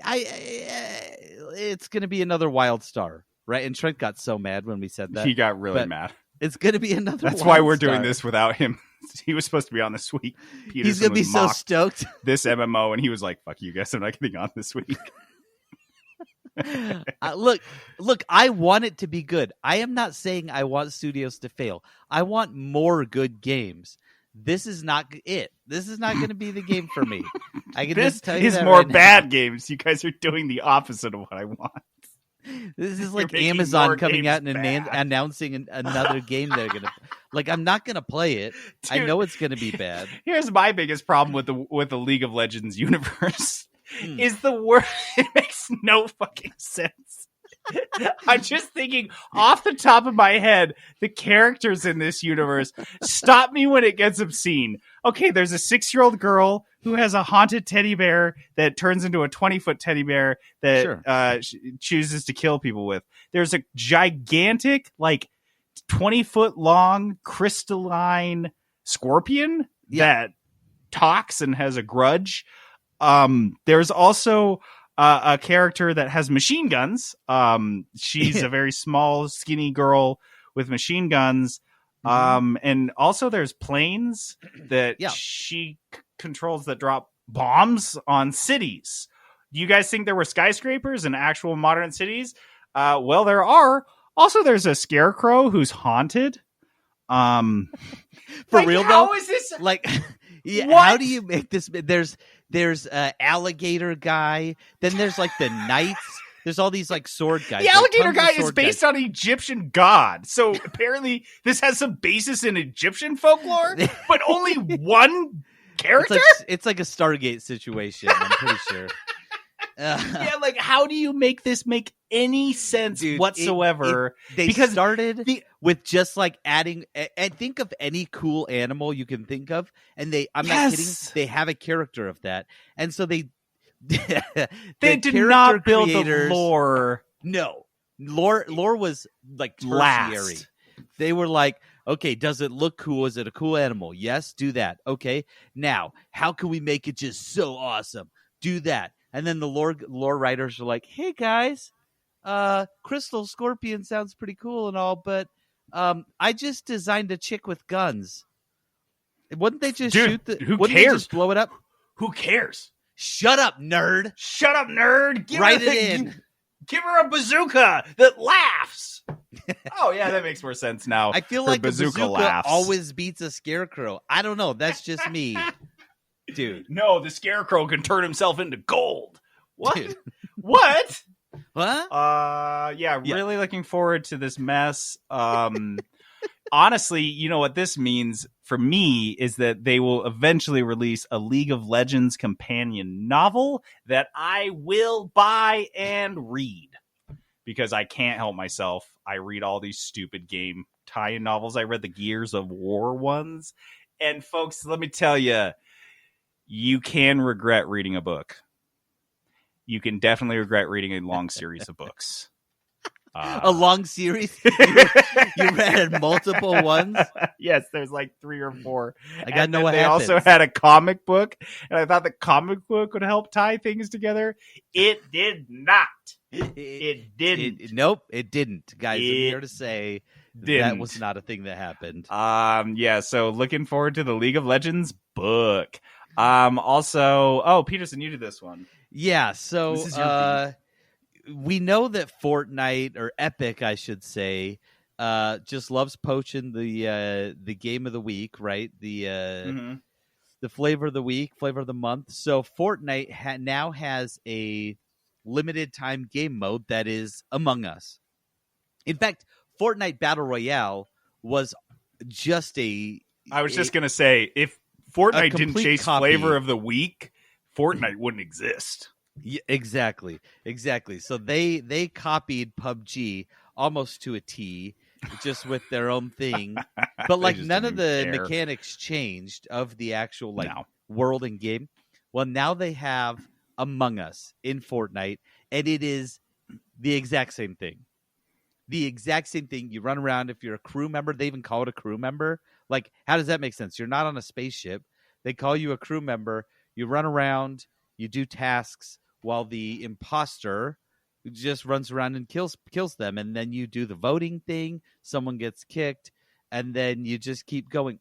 It's gonna be another wild star, right? And Trent got so mad when we said that. He got really But mad. It's gonna be another. That's wild why we're star. doing this without him. He was supposed to be on this week. Peterson He's gonna be was so mocked stoked. this MMO, and he was like, "Fuck you guys, I'm not getting on this week." Look, I want it to be good. I am not saying I want studios to fail. I want more good games. This is not it. This is not going to be the game for me. I can This just tell you is that more right now. bad games. You guys are doing the opposite of what I want. This is You're like making Amazon more coming games out and bad. announcing another game they're going to like. I'm not going to play it. I Dude. know it's going to be bad. Here's my biggest problem with the League of Legends universe Hmm. is the word. It makes no fucking sense. I'm just thinking off the top of my head, the characters in this universe. Stop me when it gets obscene. Okay, there's a 6-year-old girl who has a haunted teddy bear that turns into a 20-foot teddy bear that Sure. chooses to kill people with. There's a gigantic, like 20-foot long crystalline scorpion that talks and has a grudge. There's also a character that has machine guns. She's a very small, skinny girl with machine guns. And also there's planes that she controls that drop bombs on cities. Do you guys think there were skyscrapers in actual modern cities? Well, there are. Also, there's a scarecrow who's haunted. For like, real how though, is this? like, yeah. What? How do you make this? There's alligator guy. Then there's like the knights. There's all these like sword guys. The like, alligator tons of guy is sword based guys. on Egyptian god. So apparently this has some basis in Egyptian folklore, but only one character? It's like a Stargate situation. I'm pretty sure. Yeah, like how do you make this make any sense Dude, whatsoever? They Because started with just like adding. And think of any cool animal you can think of, and I'm not kidding. They have a character of that, and so they they did not build the lore. No, lore was like tertiary. Last. They were like, okay, does it look cool? Is it a cool animal? Yes, do that. Okay, now how can we make it just so awesome? Do that. And then the lore writers are like, hey guys, Crystal Scorpion sounds pretty cool and all, but I just designed a chick with guns. Wouldn't they just shoot the? Who Wouldn't cares? They just blow it up? Who cares? Shut up, nerd! Shut up, nerd! Write it in. Give her a bazooka that laughs. Oh yeah, that makes more sense now. I feel Her like the bazooka laughs. always beats a scarecrow. I don't know. That's just me, dude. No, the scarecrow can turn himself into gold. What? Dude. What? What? Yeah, really looking forward to this mess. Honestly, you know what this means for me is that they will eventually release a League of Legends companion novel that I will buy and read because I can't help myself. I read all these stupid game tie-in novels. I read the Gears of War ones. And folks, let me tell you, you can regret reading a book. You can definitely regret reading a long series of books. A long series? You read multiple ones? Yes, there's like 3 or 4. I gotta know what they happens. also had a comic book, and I thought the comic book would help tie things together. It did not. It didn't. Nope, it didn't. Guys, I'm here to say that was not a thing that happened. Yeah, so looking forward to the League of Legends book. Also, Peterson, you did this one. Yeah, so This is your we know that Fortnite, or Epic, I should say, just loves poaching the game of the week, right? The flavor of the week, flavor of the month. So Fortnite now has a limited time game mode that is Among Us. In fact, Fortnite Battle Royale was just I was just gonna say, if Fortnite didn't chase flavor of the week, Fortnite wouldn't exist. Yeah, exactly. So they copied PUBG almost to a T, just with their own thing. But like none of the mechanics changed of the actual world and game. Well, now they have Among Us in Fortnite, and it is the exact same thing. The exact same thing. You run around. If you're a crew member, they even call it a crew member. Like, how does that make sense? You're not on a spaceship. They call you a crew member. You run around. You do tasks while the imposter just runs around and kills them. And then you do the voting thing. Someone gets kicked. And then you just keep going.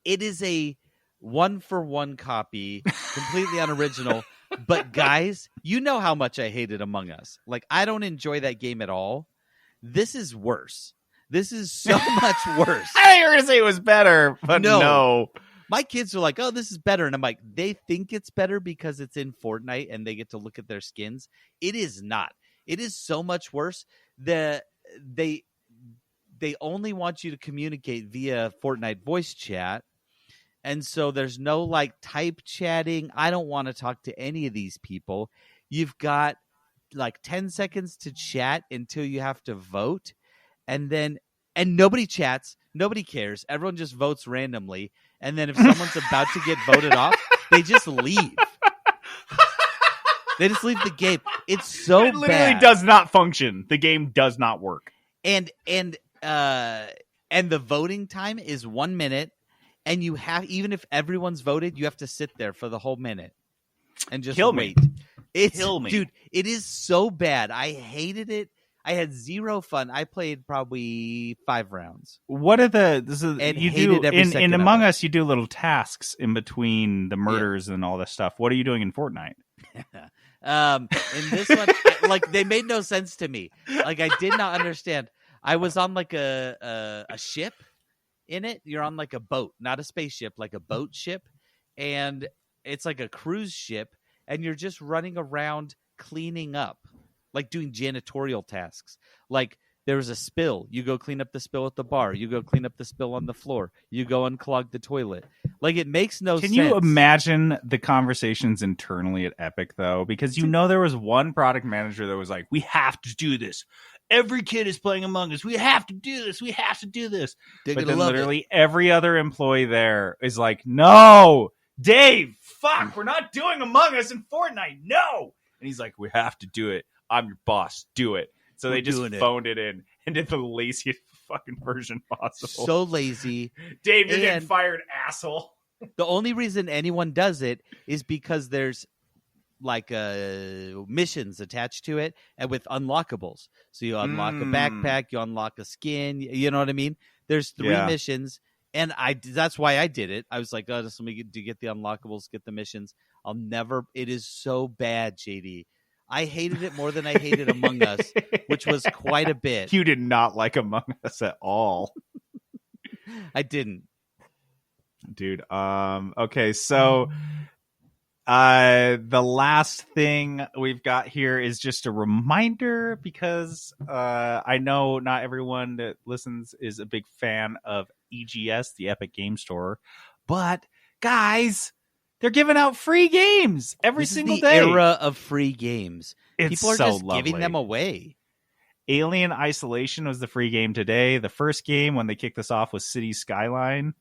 It is a 1-for-1 copy, completely unoriginal. But guys, you know how much I hated Among Us. Like, I don't enjoy that game at all. This is worse. This is so much worse. I thought you were going to say it was better, but no. My kids are like, oh, this is better. And I'm like, they think it's better because it's in Fortnite and they get to look at their skins. It is not. It is so much worse. They only want you to communicate via Fortnite voice chat. And so there's no like type chatting. I don't want to talk to any of these people. You've got like 10 seconds to chat until you have to vote. And nobody chats. Nobody cares. Everyone just votes randomly. And then if someone's about to get voted off, they just leave. They just leave the game. It's so It literally does not function. The game does not work. And the voting time is 1 minute. And you have, even if everyone's voted, you have to sit there for the whole minute and just wait. Kill me. Dude, it is so bad. I hated it. I had zero fun. I played probably 5 rounds. What are in Among Us? You do little tasks in between the murders and all this stuff. What are you doing in Fortnite? In this one, like they made no sense to me. Like I did not understand. I was on like a ship. In it, you're on like a boat, not a spaceship, like a boat ship, and it's like a cruise ship, and you're just running around cleaning up, like doing janitorial tasks. Like there was a spill, you go clean up the spill at the bar, you go clean up the spill on the floor, you go unclog the toilet. Like it makes no sense. Can you imagine the conversations internally at Epic though? Because there was one product manager that was like, "We have to do this. Every kid is playing Among Us. We have to do this. We have to do this." But then literally every other employee there is like, "No, Dave, fuck, we're not doing Among Us in Fortnite. No." And he's like, "We have to do it. I'm your boss. Do it." So they just phoned it in and did the laziest fucking version possible. So lazy. Dave, you're getting fired, asshole. The only reason anyone does it is because there's like missions attached to it and with unlockables. So you unlock a backpack, you unlock a skin, you know what I mean? There's 3 missions, and that's why I did it. I was like, oh, just let me get the unlockables, get the missions. It is so bad, JD. I hated it more than I hated Among Us, which was quite a bit. You did not like Among Us at all. I didn't. Dude, okay, so The last thing we've got here is just a reminder, because I know not everyone that listens is a big fan of EGS, the Epic Game Store, but guys, they're giving out free games every single day. This is the era of free games. People are so just giving them away. Alien Isolation was the free game today. The first game when they kicked this off was City Skyline.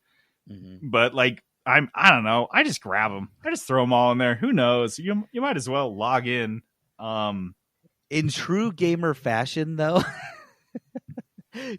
Mm-hmm. But like, I don't know. I just grab them. I just throw them all in there. Who knows? You might as well log in. In true gamer fashion, though,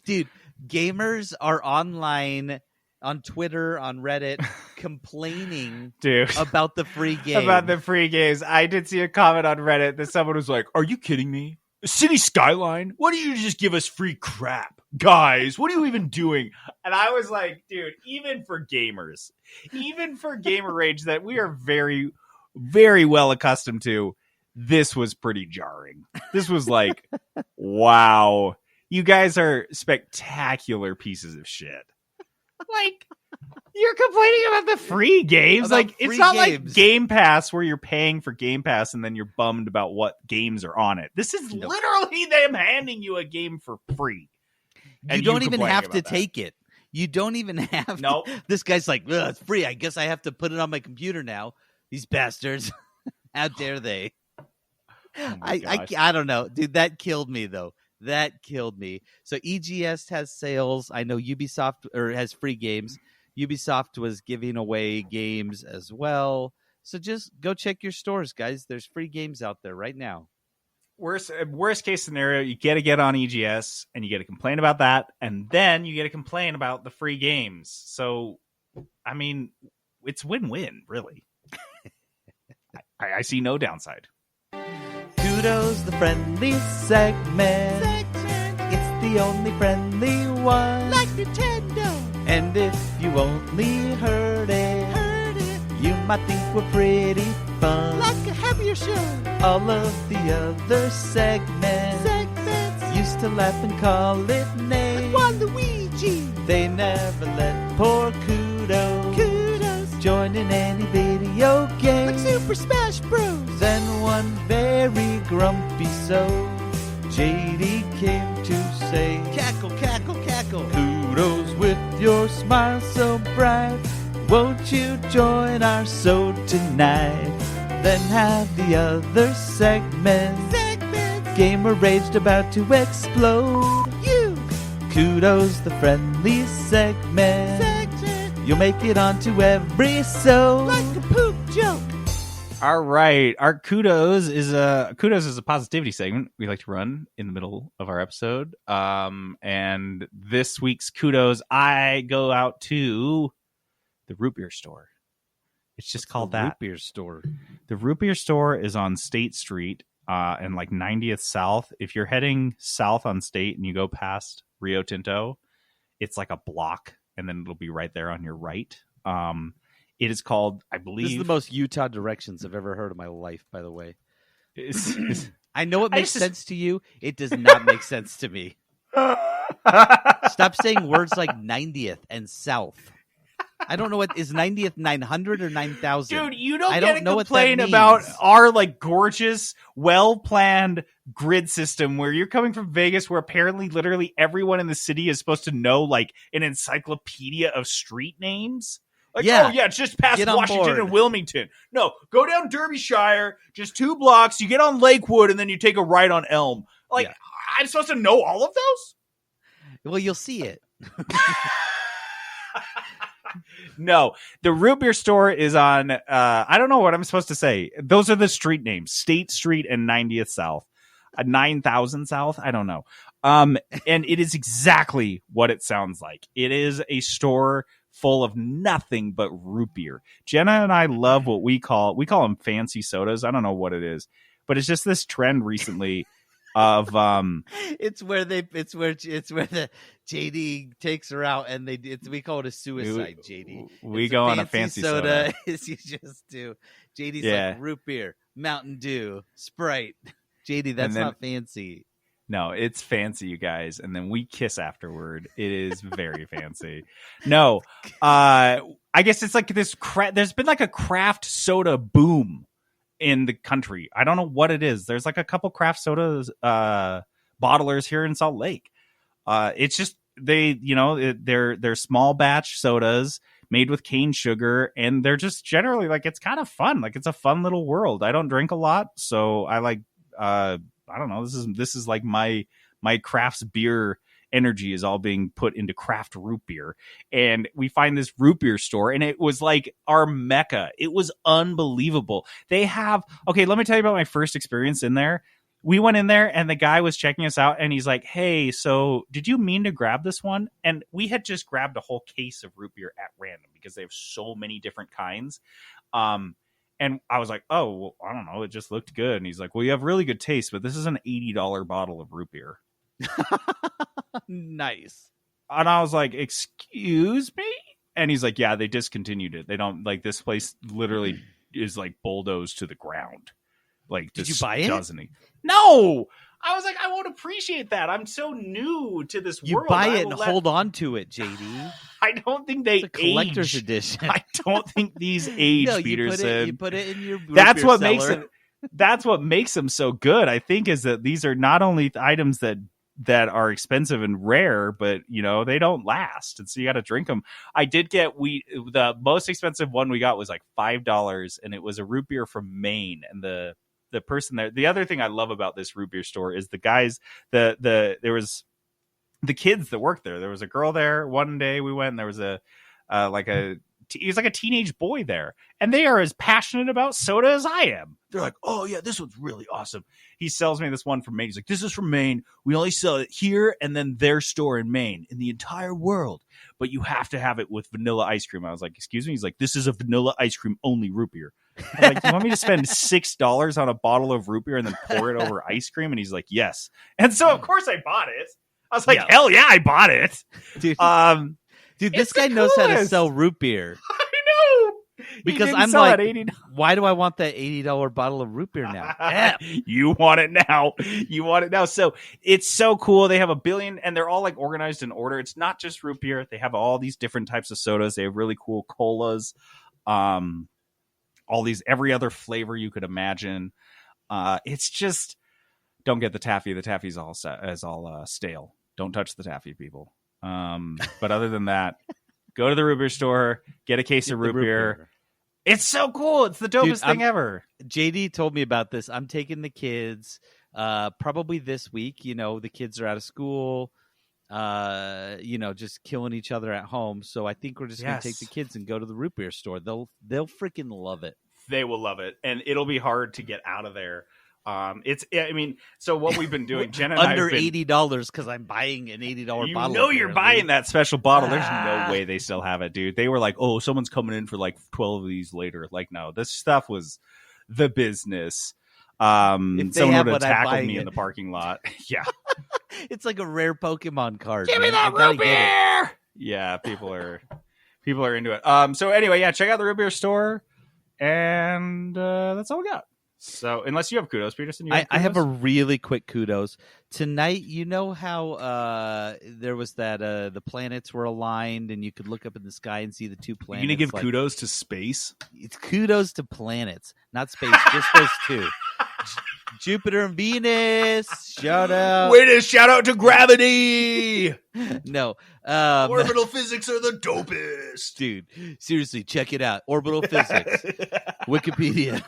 dude, gamers are online on Twitter, on Reddit, complaining about the free game. About the free games. I did see a comment on Reddit that someone was like, "Are you kidding me? City Skyline? Why don't you just give us free crap? Guys, what are you even doing?" And I was like, dude, even for gamers, even for gamer rage that we are very, very well accustomed to, this was pretty jarring. This was like, wow, you guys are spectacular pieces of shit. Like, you're complaining about the free games. Like, it's not like Game Pass where you're paying for Game Pass and then you're bummed about what games are on it. This is literally them handing you a game for free. And you don't even have to take it. You don't even have to. This guy's like, it's free. I guess I have to put it on my computer now. These bastards. How dare they? Oh I don't know. Dude, that killed me, though. That killed me. So EGS has sales. I know Ubisoft has free games. Ubisoft was giving away games as well. So just go check your stores, guys. There's free games out there right now. Worst case scenario, you get to get on EGS and you get to complain about that, and then you get to complain about the free games. So, I mean, it's win-win, really. I see no downside. Kudos, the friendly segment. It's the only friendly one. Like Nintendo. And if you only heard it, you might think we're pretty fun. Like a heavier show. All of the other segments used to laugh and call it names. Like Waluigi. They never let poor Kudos join in any video game. Like Super Smash Bros. Then one very grumpy soul, JD came to say, cackle, cackle, cackle. Kudos with your smile so bright. Won't you join our show tonight? Then have the other segments. Gamer raged about to explode. Kudos, the friendly segment. You'll make it onto every show. Like a poop joke. All right. Our kudos is a positivity segment we like to run in the middle of our episode. And this week's kudos, I go out to the root beer store. It's just called that. Root beer store. The root beer store is on State Street, and like 90th South. If you're heading south on State and you go past Rio Tinto, it's like a block, and then it'll be right there on your right. It is called, I believe... This is the most Utah directions I've ever heard in my life, by the way. I know it makes sense to you. It does not make sense to me. Stop saying words like 90th and South. I don't know what is 90th 900 or 9,000. Dude, you don't get to complain about our like gorgeous, well-planned grid system where you're coming from Vegas, where apparently literally everyone in the city is supposed to know like an encyclopedia of street names. Like, yeah. Oh, yeah, it's just past Washington and Wilmington. No, go down Derbyshire, just 2 blocks, you get on Lakewood, and then you take a right on Elm. Like, yeah. I'm supposed to know all of those? Well, you'll see it. No, the root beer store is on, I don't know what I'm supposed to say. Those are the street names, State Street and 90th South. 9,000 South, I don't know. And it is exactly what it sounds like. It is a store full of nothing but root beer. Jenna and I love what we call them fancy sodas. I don't know what it is, but it's just this trend recently of it's where the JD takes her out and we call it a suicide. JD, we go on a fancy soda. Is you just do JD's like root beer, Mountain Dew, Sprite. JD, that's not fancy. No, it's fancy, you guys. And then we kiss afterward. It is very fancy. No, I guess it's like this. There's been like a craft soda boom in the country. I don't know what it is. There's like a couple craft sodas bottlers here in Salt Lake. It's just they're small batch sodas made with cane sugar, and they're just generally like, it's kind of fun. Like, it's a fun little world. I don't drink a lot, so I like I don't know. This is like my craft's beer energy is all being put into craft root beer. And we find this root beer store, and it was like our mecca. It was unbelievable. They have, okay, let me tell you about my first experience in there. We went in there, and the guy was checking us out, and he's like, hey, so did you mean to grab this one? And we had just grabbed a whole case of root beer at random because they have so many different kinds. And I was like, oh, well, I don't know. It just looked good. And he's like, well, you have really good taste, but this is an $80 bottle of root beer. Nice. And I was like, excuse me? And he's like, yeah, they discontinued it. They don't, like, this place literally is like bulldozed to the ground. Like, did you buy it? No. I was like, I won't appreciate that. I'm so new to this world. You buy it and hold on to it, JD. I don't think they it's a collector's age. Edition. I don't think these age, no, Peterson. You put it in your that's what cellar. makes it. That's what makes them so good. I think is that these are not only items that are expensive and rare, but they don't last, and so you got to drink them. I did get the most expensive one we got was like $5, and it was a root beer from Maine, and the person there. The other thing I love about this root beer store is the guys. There was the kids that worked there. There was a girl there. One day we went, and there was he was like a teenage boy there, and they are as passionate about soda as I am. They're like, oh yeah, this one's really awesome. He sells me this one from Maine. He's like, this is from Maine. We only sell it here and then their store in Maine in the entire world, but you have to have it with vanilla ice cream. I was like, excuse me? He's like, this is a vanilla ice cream only root beer. I was like, you want me to spend $6 on a bottle of root beer and then pour it over ice cream? And he's like, yes. And so of course I bought it. I was like, hell yeah, I bought it. Dude, this guy knows how to sell root beer. I know. Because I'm like, why do I want that $80 bottle of root beer now? You want it now. You want it now. So it's so cool. They have a billion, and they're all like organized in order. It's not just root beer. They have all these different types of sodas. They have really cool colas. All these, every other flavor you could imagine. It's just, don't get the taffy. The taffy's all stale. Don't touch the taffy, people. But other than that, go to the root beer store, get a case of root beer. It's so cool. It's the dopest thing ever. JD told me about this. I'm taking the kids probably this week. The kids are out of school, just killing each other at home. So I think we're just going to take the kids and go to the root beer store. They'll freaking love it. They will love it. And it'll be hard to get out of there. So what we've been doing, Jen and under I $80 because I'm buying an $80 bottle. You're buying that special bottle. There's no way they still have it, dude. They were like, oh, someone's coming in for like 12 of these later. Like, no, this stuff was the business. Someone would have tackled me in the parking lot. Yeah. It's like a rare Pokemon card. Give me that root beer. Yeah, people are into it. So anyway, check out the root beer store, and that's all we got. So, unless you have kudos, Peterson, I have a really quick kudos. Tonight, you know how there was that the planets were aligned and you could look up in the sky and see the two planets? You're going to give kudos to space? It's kudos to planets, not space, just those two. Jupiter and Venus. Shout out. Wait a shout out to gravity. No. Orbital physics are the dopest. Dude, seriously, check it out. Orbital physics. Wikipedia.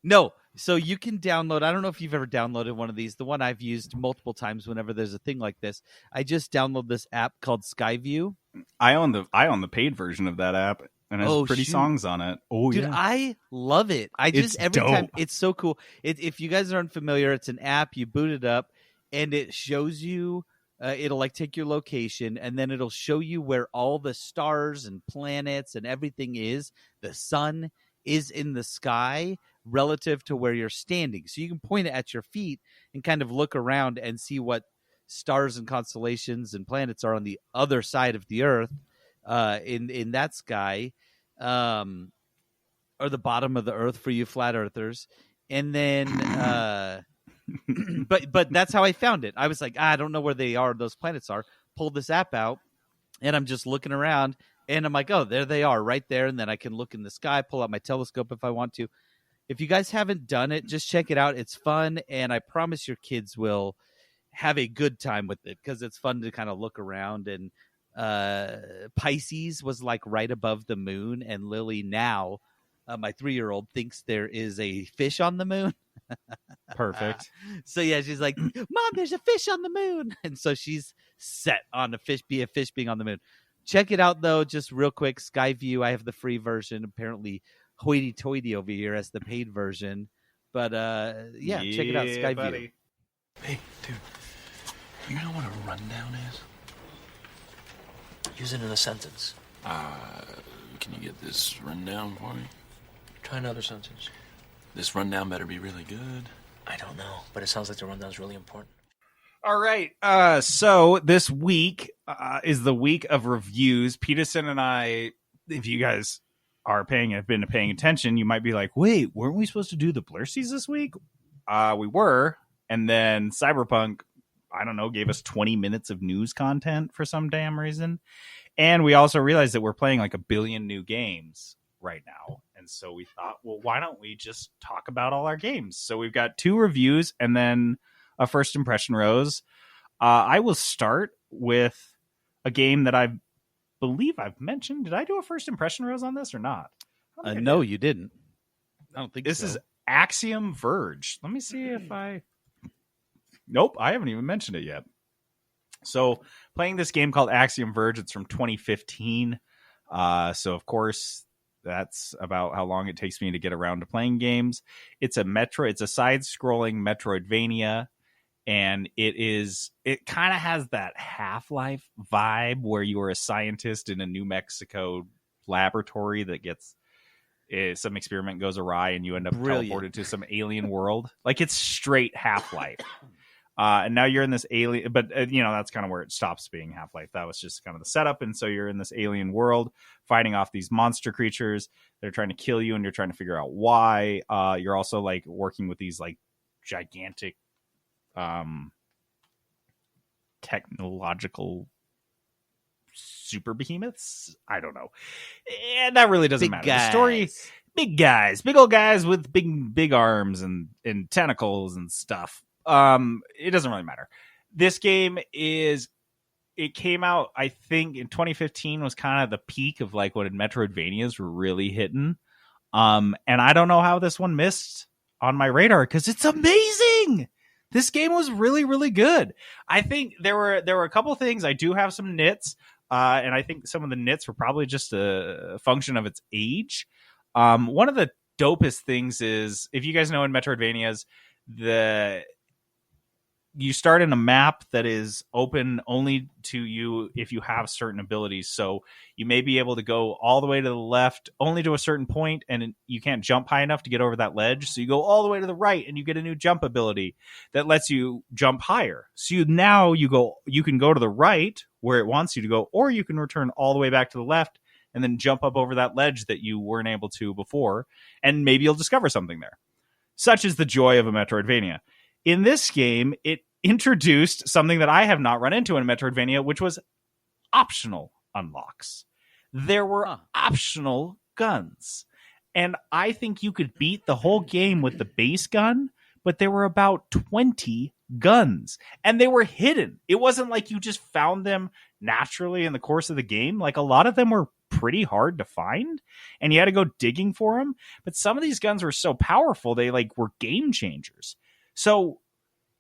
No, so you can download. I don't know if you've ever downloaded one of these. The one I've used multiple times whenever there's a thing like this. I just download this app called Skyview. I own the paid version of that app, and it has pretty songs on it. Oh, dude, I love it. Every time it's so cool. If you guys are unfamiliar, it's an app. You boot it up, and it shows you. It'll like take your location, and then it'll show you where all the stars and planets and everything is. The sun is in the sky relative to where you're standing. So you can point it at your feet and kind of look around and see what stars and constellations and planets are on the other side of the earth in that sky. or the bottom of the earth for you flat earthers. And then but that's how I found it. I was like, I don't know where they are, those planets are. Pulled this app out, and I'm just looking around, and I'm like, oh, there they are right there. And then I can look in the sky, pull out my telescope if I want to. If you guys haven't done it, just check it out. It's fun, and I promise your kids will have a good time with it because it's fun to kind of look around. And Pisces was like right above the moon, and Lily now, my 3-year-old, thinks there is a fish on the moon. Perfect. So yeah, she's like, Mom, there's a fish on the moon. And so she's set on a fish being on the moon. Check it out though, just real quick. Skyview, I have the free version. Apparently hoity toity over here as the paid version. But yeah, check it out, Skyview. Buddy. Hey, dude, you know what a rundown is? Use it in a sentence. Can you get this rundown for me? Try another sentence. This rundown better be really good. I don't know, but it sounds like the rundown's really important. All right. So this week is the week of reviews. Peterson and I, if you guys have been paying attention, you might be like, wait, weren't we supposed to do the Blursies this week? We were. And then Cyberpunk, I don't know, gave us 20 minutes of news content for some damn reason. And we also realized that we're playing like 1 billion new games right now. And so we thought, well, why don't we just talk about all our games? So we've got 2 reviews and then a first impression rose. I will start with a game that I believe I've mentioned. Did I do a first impression rose on this or not? No, you didn't. I don't think this so. is Axiom Verge. Let me see if I... Nope, I haven't even mentioned it yet. So playing this game called Axiom Verge, it's from 2015. So of course, that's about how long it takes me to get around to playing games. It's a side-scrolling Metroidvania, and it kind of has that Half-Life vibe where you are a scientist in a New Mexico laboratory that gets some experiment goes awry and you end up teleported to some alien world. Like it's straight Half-Life. And now you're in this alien, but that's kind of where it stops being Half-Life. That was just kind of the setup. And so you're in this alien world fighting off these monster creatures. They're trying to kill you and you're trying to figure out why. You're also like working with these like gigantic technological super behemoths. I don't know. And that really doesn't matter. The story, big old guys with big arms and tentacles and stuff. It doesn't really matter. This game it came out, I think, in 2015 was kind of the peak of like when Metroidvanias were really hitting. And I don't know how this one missed on my radar because it's amazing. This game was really, really good. I think there were a couple things. I do have some nits, and I think some of the nits were probably just a function of its age. One of the dopest things is, if you guys know in Metroidvanias, you start in a map that is open only to you if you have certain abilities. So you may be able to go all the way to the left only to a certain point, and you can't jump high enough to get over that ledge. So you go all the way to the right and you get a new jump ability that lets you jump higher. So you can go to the right where it wants you to go, or you can return all the way back to the left and then jump up over that ledge that you weren't able to before. And maybe you'll discover something there. Such is the joy of a Metroidvania. In this game, it introduced something that I have not run into in Metroidvania, which was optional unlocks. There were optional guns. And I think you could beat the whole game with the base gun, but there were about 20 guns. And they were hidden. It wasn't like you just found them naturally in the course of the game. Like a lot of them were pretty hard to find, and you had to go digging for them. But some of these guns were so powerful, they like were game changers. So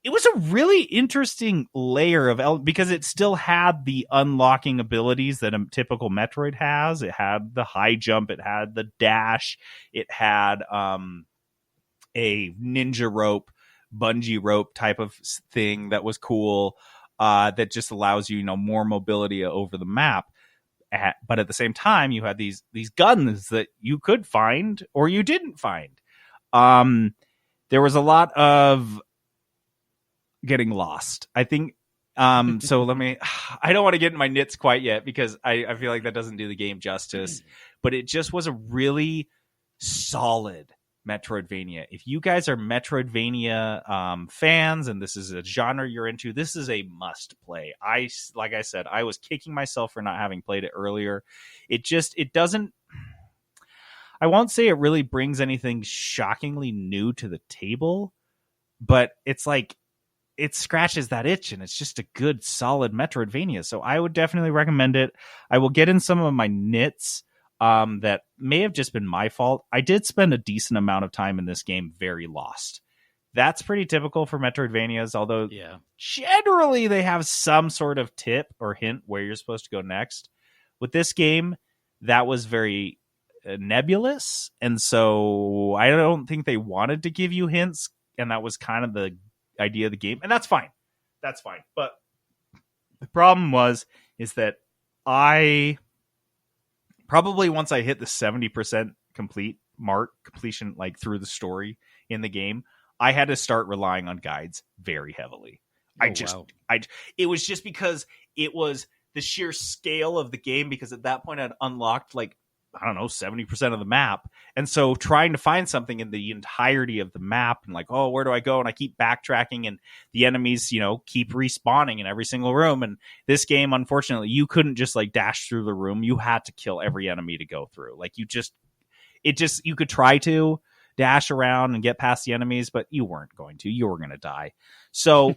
it was a really interesting layer of because it still had the unlocking abilities that a typical Metroid has. It had the high jump, it had the dash, it had a ninja rope, bungee rope type of thing that was cool, that just allows you, more mobility over the map. But at the same time, you had these guns that you could find or you didn't find. There was a lot of getting lost, I think. So I don't want to get in my nits quite yet because I feel like that doesn't do the game justice, but it just was a really solid Metroidvania. If you guys are Metroidvania fans and this is a genre you're into, this is a must play. Like I said, I was kicking myself for not having played it earlier. It doesn't, I won't say it really brings anything shockingly new to the table, but it's like it scratches that itch and it's just a good solid Metroidvania. So I would definitely recommend it. I will get in some of my nits that may have just been my fault. I did spend a decent amount of time in this game very lost. That's pretty typical for Metroidvanias, although generally they have some sort of tip or hint where you're supposed to go next. With this game, that was very nebulous, and so I don't think they wanted to give you hints, and that was kind of the idea of the game, and that's fine. But the problem is that I probably once I hit the 70% completion, like through the story in the game, I had to start relying on guides very heavily. It was just because it was the sheer scale of the game, because at that point I'd unlocked 70% of the map. And so trying to find something in the entirety of the map and where do I go? And I keep backtracking and the enemies, keep respawning in every single room. And this game, unfortunately, you couldn't just dash through the room. You had to kill every enemy to go through. You could try to dash around and get past the enemies, but you weren't going to. You were going to die. So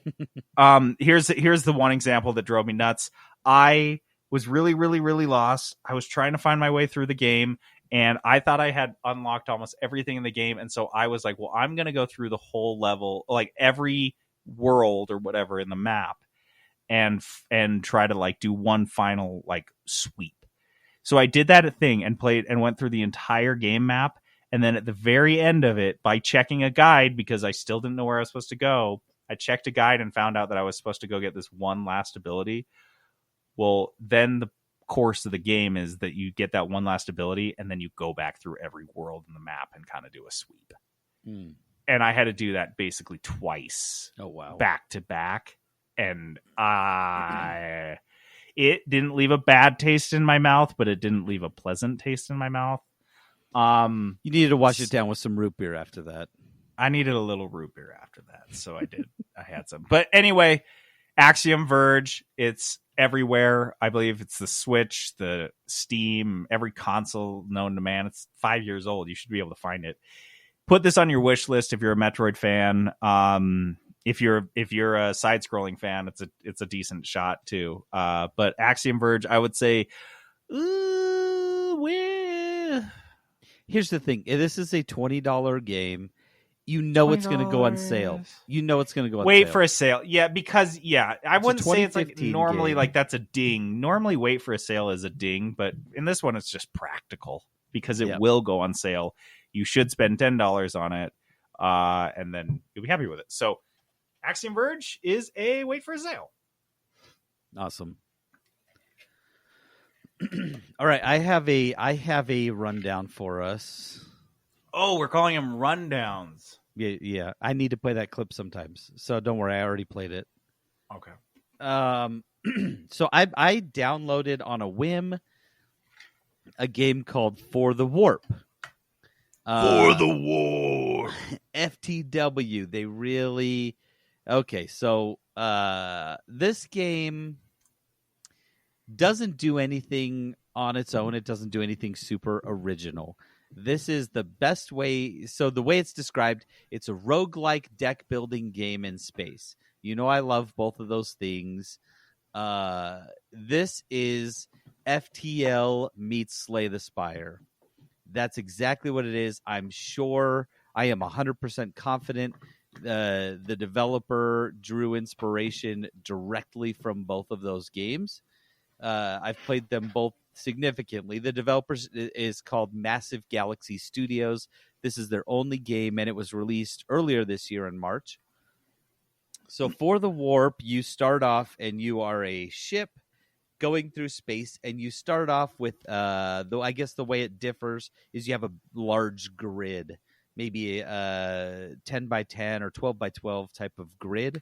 here's the one example that drove me nuts. I was really, really, really lost. I was trying to find my way through the game, and I thought I had unlocked almost everything in the game. And so I was like, well, I'm going to go through the whole level, every world or whatever in the map, and try to do one final sweep. So I did that thing and played and went through the entire game map. And then at the very end of it, by checking a guide, because I still didn't know where I was supposed to go, I checked a guide and found out that I was supposed to go get this one last ability. Well, then the course of the game is that you get that one last ability, and then you go back through every world in the map and kind of do a sweep. And I had to do that basically twice. Oh, wow. Back to back. And it didn't leave a bad taste in my mouth, but it didn't leave a pleasant taste in my mouth. You needed to wash it down with some root beer after that. I needed a little root beer after that, so I did. I had some. But anyway, Axiom Verge, it's everywhere. I believe it's the Switch, the Steam, every console known to man. It's 5 years old. You should be able to find it. Put this on your wish list if you're a Metroid fan. If you're a side-scrolling fan, it's a decent shot too. But Axiom Verge, I would say, here's the thing. This is a $20 game. You know it's going to go on sale. Wait for a sale. Yeah, because, I wouldn't say it's normally game. That's a ding. Normally wait for a sale is a ding, but in this one it's just practical because it will go on sale. You should spend $10 on it, and then you'll be happy with it. So Axiom Verge is a wait for a sale. Awesome. All right, I have a rundown for us. Oh, we're calling them rundowns. Yeah. I need to play that clip sometimes, so don't worry. I already played it. Okay. So I downloaded on a whim a game called For the Warp. For the Warp. FTW. They really okay. So this game doesn't do anything on its own. It doesn't do anything super original. This is the best way. So the way it's described, it's a roguelike deck building game in space. You know, I love both of those things. This is FTL meets Slay the Spire. That's exactly what it is. I'm sure. I am 100% confident. The developer drew inspiration directly from both of those games. I've played them both significantly. The developer is called Massive Galaxy Studios. This is their only game, and it was released earlier this year in March. So For the Warp, you start off and you are a ship going through space, and you start off with, though I guess the way it differs is you have a large grid, maybe a 10 by 10 or 12 by 12 type of grid.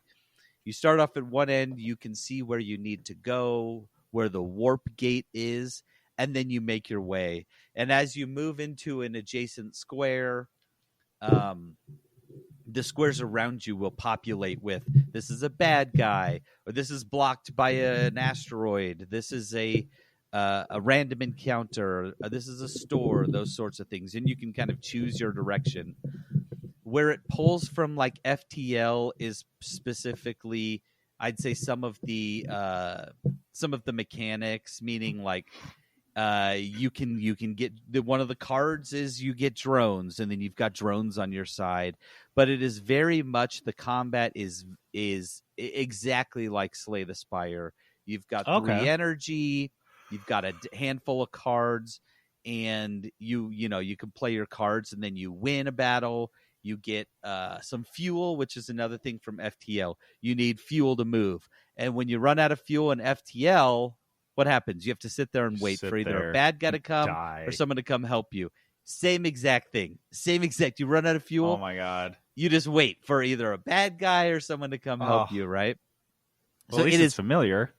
You start off at one end, you can see where you need to go, where the warp gate is, and then you make your way. And as you move into an adjacent square, the squares around you will populate with, this is a bad guy, or this is blocked by an asteroid, this is a random encounter, this is a store, those sorts of things. And you can kind of choose your direction. Where it pulls from like FTL is specifically, I'd say, some of the mechanics, meaning like you can get one of the cards is you get drones, and then you've got drones on your side. But it is very much, the combat is exactly like Slay the Spire. You've got 3 energy, you've got a handful of cards, and you can play your cards, and then you win a battle. You get some fuel, which is another thing from FTL. You need fuel to move, and when you run out of fuel in FTL, what happens? You have to sit there and wait for either a bad guy to come or someone to come help you. Same exact thing. You run out of fuel. Oh my God. You just wait for either a bad guy or someone to come help you, right? Well, so at least it's familiar.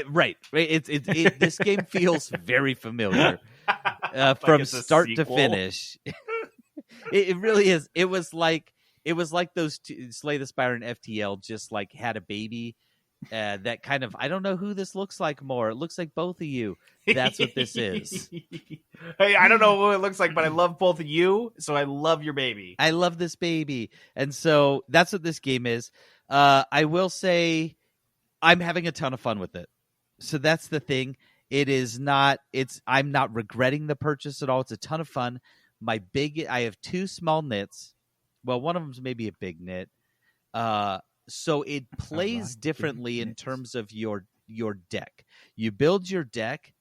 Right. This game feels very familiar from start to finish. It really is. It was like those two, Slay the Spire and FTL, just like had a baby. That kind of, I don't know who this looks like more. It looks like both of you. That's what this is. Hey, I don't know what it looks like, but I love both of you, so I love your baby. I love this baby. And so that's what this game is. I will say I'm having a ton of fun with it. So that's the thing. I'm not regretting the purchase at all. It's a ton of fun. I have 2 small knits. Well, one of them's maybe a big knit. So it plays differently in terms of your deck. You build your deck,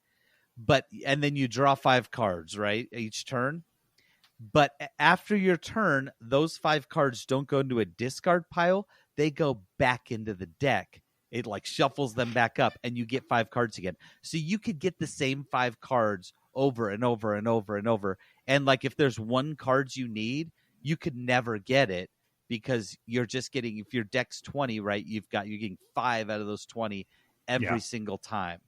and then you draw 5 cards, right, each turn. But after your turn, those 5 cards don't go into a discard pile. They go back into the deck. It like shuffles them back up, and you get 5 cards again. So you could get the same 5 cards over and over and over and over. And like if there's 1 card you need, you could never get it. Because you're just getting, if your deck's 20, right, you're getting 5 out of those 20 every single time,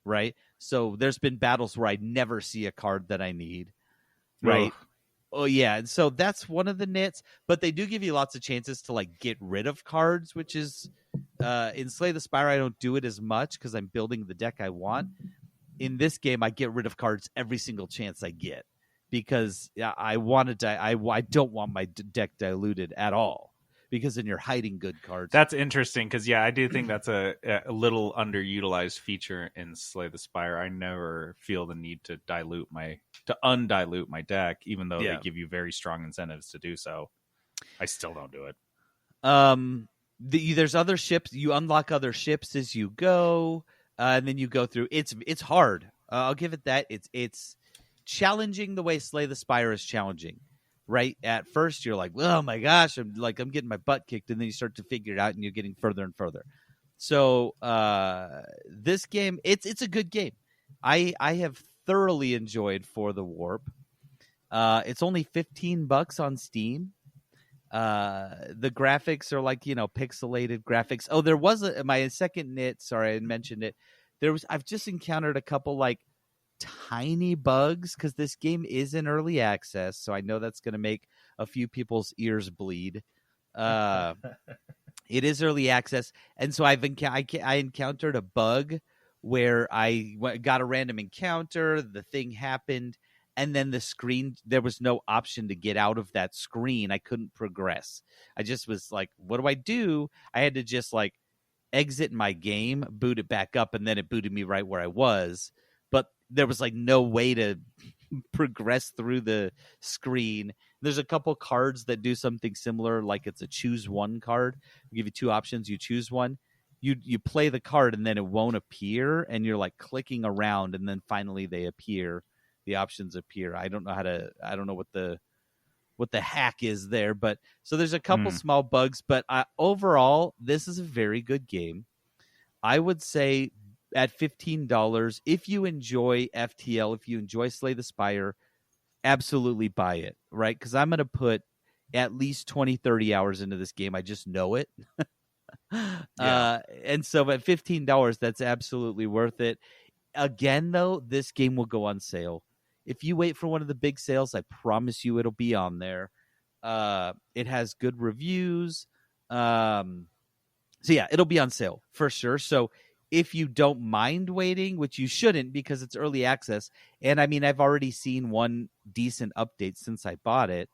right? So there's been battles where I never see a card that I need, right? Oh yeah, and so that's one of the nits. But they do give you lots of chances to like get rid of cards, which is in Slay the Spire I don't do it as much because I'm building the deck I want. In this game, I get rid of cards every single chance I get. Because I don't want my deck diluted at all. Because then you're hiding good cards. That's interesting because I do think that's a little underutilized feature in Slay the Spire. I never feel the need to undilute my deck, even though they give you very strong incentives to do so. I still don't do it. There's other ships. You unlock other ships as you go, and then you go through. It's hard. I'll give it that. It's challenging the way Slay the Spire is challenging, right? At first, you're like, oh my gosh, I'm getting my butt kicked, and then you start to figure it out, and you're getting further and further. So this game, it's a good game. I have thoroughly enjoyed For the Warp. It's only $15 on Steam. The graphics are like pixelated graphics. Oh, there was my second knit. Sorry, I mentioned it. I've just encountered a couple like tiny bugs because this game is in early access, so I know that's going to make a few people's ears bleed. It is early access, and so I encountered a bug where I got a random encounter, the thing happened, and then the screen, there was no option to get out of that screen. I couldn't progress. I just was like, what do I do? I had to just like exit my game, boot it back up, and then it booted me right where I was. But there was like no way to progress through the screen. There's a couple cards that do something similar, like it's a choose one card. I'll give you 2 options. You choose one. You play the card, and then it won't appear, and you're like clicking around, and then finally they appear. The options appear. I don't know what the hack is there, but so there's a couple small bugs, but overall, this is a very good game. I would say at $15, if you enjoy FTL, if you enjoy Slay the Spire, absolutely buy it, right? Because I'm going to put at least 20, 30 hours into this game. I just know it. And so at $15, that's absolutely worth it. again, though, this game will go on sale. If you wait for one of the big sales, I promise you it'll be on there. It has good reviews. So yeah, it'll be on sale for sure. So if you don't mind waiting, which you shouldn't because it's early access, and I mean, I've already seen one decent update since I bought it.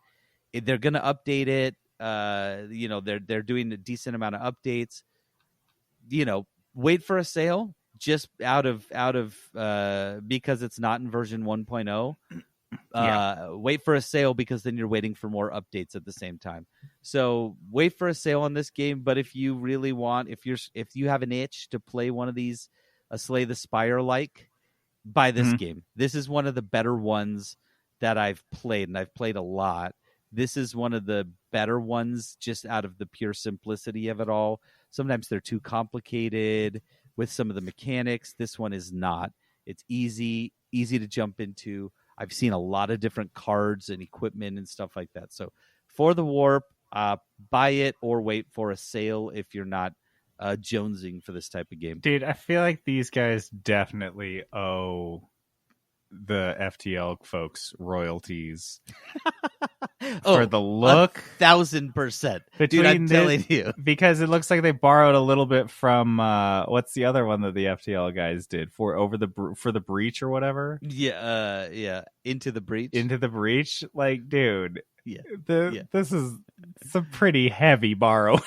They're going to update it. They're doing a decent amount of updates. Wait for a sale just out of because it's not in version 1.0. Wait for a sale because then you're waiting for more updates at the same time. So wait for a sale on this game. But if you really want, if you have an itch to play one of these, a Slay the Spire buy this game. This is one of the better ones that I've played, and I've played a lot. This is one of the better ones just out of the pure simplicity of it all. Sometimes they're too complicated with some of the mechanics. This one is not. It's easy to jump into. I've seen a lot of different cards and equipment and stuff like that. So for the Warp, buy it or wait for a sale if you're not jonesing for this type of game. Dude, I feel like these guys definitely owe the FTL folks royalties for the look. 1,000%. Dude, I'm telling you. Because it looks like they borrowed a little bit from what's the other one that the FTL guys did for the breach or whatever? Yeah, Into the Breach. Into the Breach, like, dude. Yeah. This is some pretty heavy borrowing.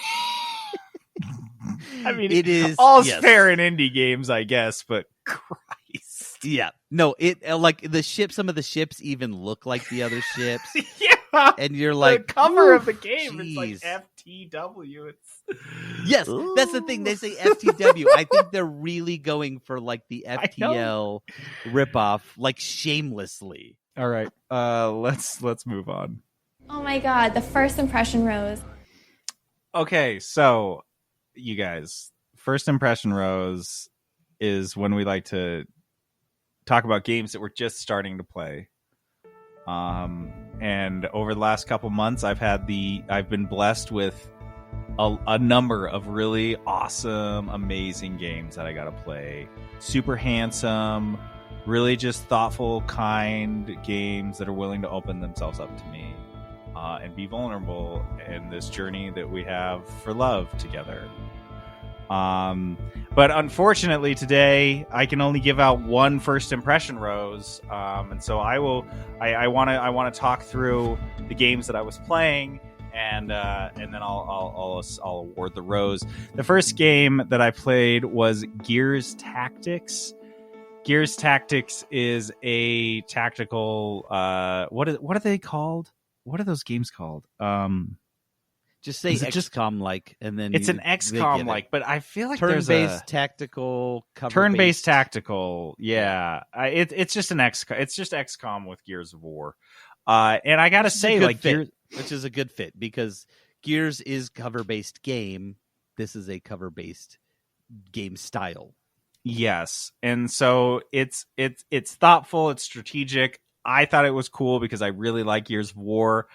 I mean, it is all's fair in indie games, I guess, but Christ. Yeah. No, it like the ship, some of the ships even look like the other ships. Yeah. And you're like, the cover of the game is like geez. FTW. Yes, that's the thing. They say FTW. I think they're really going for like the FTL ripoff, like shamelessly. All right. Let's move on. Oh my god, the first impression rose. Okay, so you guys, first impression rose is when we like to talk about games that we're just starting to play. And over the last couple months, I've been blessed with a number of really awesome, amazing games that I got to play. Super handsome, really just thoughtful, kind games that are willing to open themselves up to me and be vulnerable in this journey that we have for love together. But unfortunately today I can only give out one first impression rose. And so I want to talk through the games that I was playing and then I'll award the rose. The first game that I played was Gears Tactics. Gears Tactics is a tactical, what are they called? What are those games called? Just say XCOM-like, and then it's an XCOM-like, but I feel like turn-based there's a tactical, turn-based tactical. Yeah, it's just an XCOM. It's just XCOM with Gears of War. And I gotta say, like, Gears, which is a good fit because Gears is cover-based game. This is a cover-based game style. Yes, and so it's thoughtful. It's strategic. I thought it was cool because I really like Gears of War.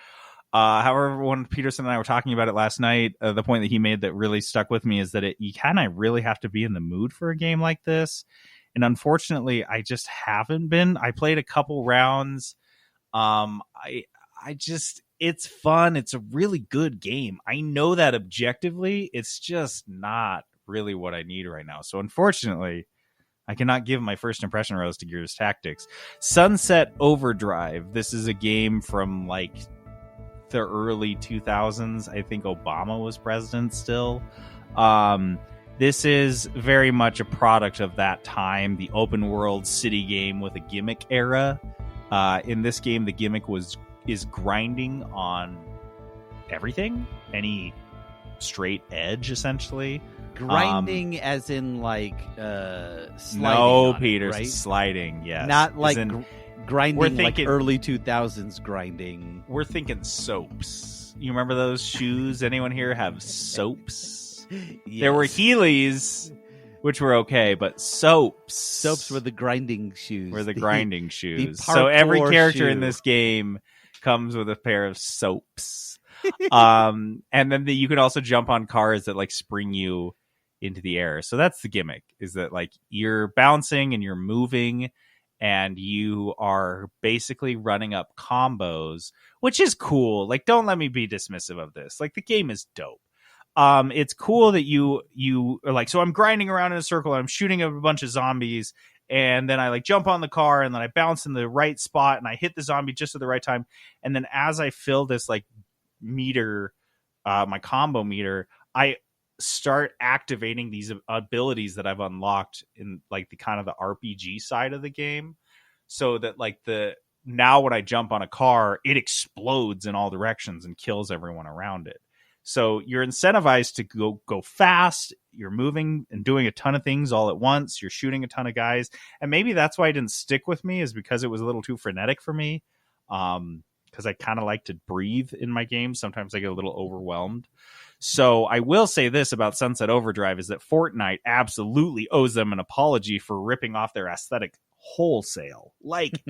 However, when Peterson and I were talking about it last night, the point that he made that really stuck with me is that you kind of really have to be in the mood for a game like this. And unfortunately, I just haven't been. I played a couple rounds. It's fun. It's a really good game. I know that objectively, it's just not really what I need right now. So unfortunately, I cannot give my first impression rose to Gears Tactics. Sunset Overdrive. This is a game from like the early 2000s. I think Obama was president still. This is very much a product of that time, the open world city game with a gimmick era. In this game, the gimmick is grinding on everything, any straight edge, essentially. Grinding as in like sliding. No, on Peter, it, right? sliding, yes. Not like grinding thinking, like early 2000s grinding. We're thinking soaps. You remember those shoes? Anyone here have soaps? Yes. There were Heelys, which were okay, but soaps. Soaps were the grinding shoes. Were the grinding shoes. The So every character in shoe. this game comes with a pair of soaps. And then you can also jump on cars that like spring you into the air. So that's the gimmick, is that like you're bouncing and you're moving and you are basically running up combos, which is cool. Like, don't let me be dismissive of this. Like, the game is dope. It's cool that you are like, so I'm grinding around in a circle and I'm shooting a bunch of zombies, and then I like jump on the car and then I bounce in the right spot and I hit the zombie just at the right time. And then as I fill this like meter, my combo meter, I start activating these abilities that I've unlocked in like the kind of the RPG side of the game, so that like now when I jump on a car, it explodes in all directions and kills everyone around it. So you're incentivized to go fast. You're moving and doing a ton of things all at once. You're shooting a ton of guys. And maybe that's why it didn't stick with me, is because it was a little too frenetic for me. Because I kind of like to breathe in my games. Sometimes I get a little overwhelmed. So I will say this about Sunset Overdrive, is that Fortnite absolutely owes them an apology for ripping off their aesthetic wholesale. Like,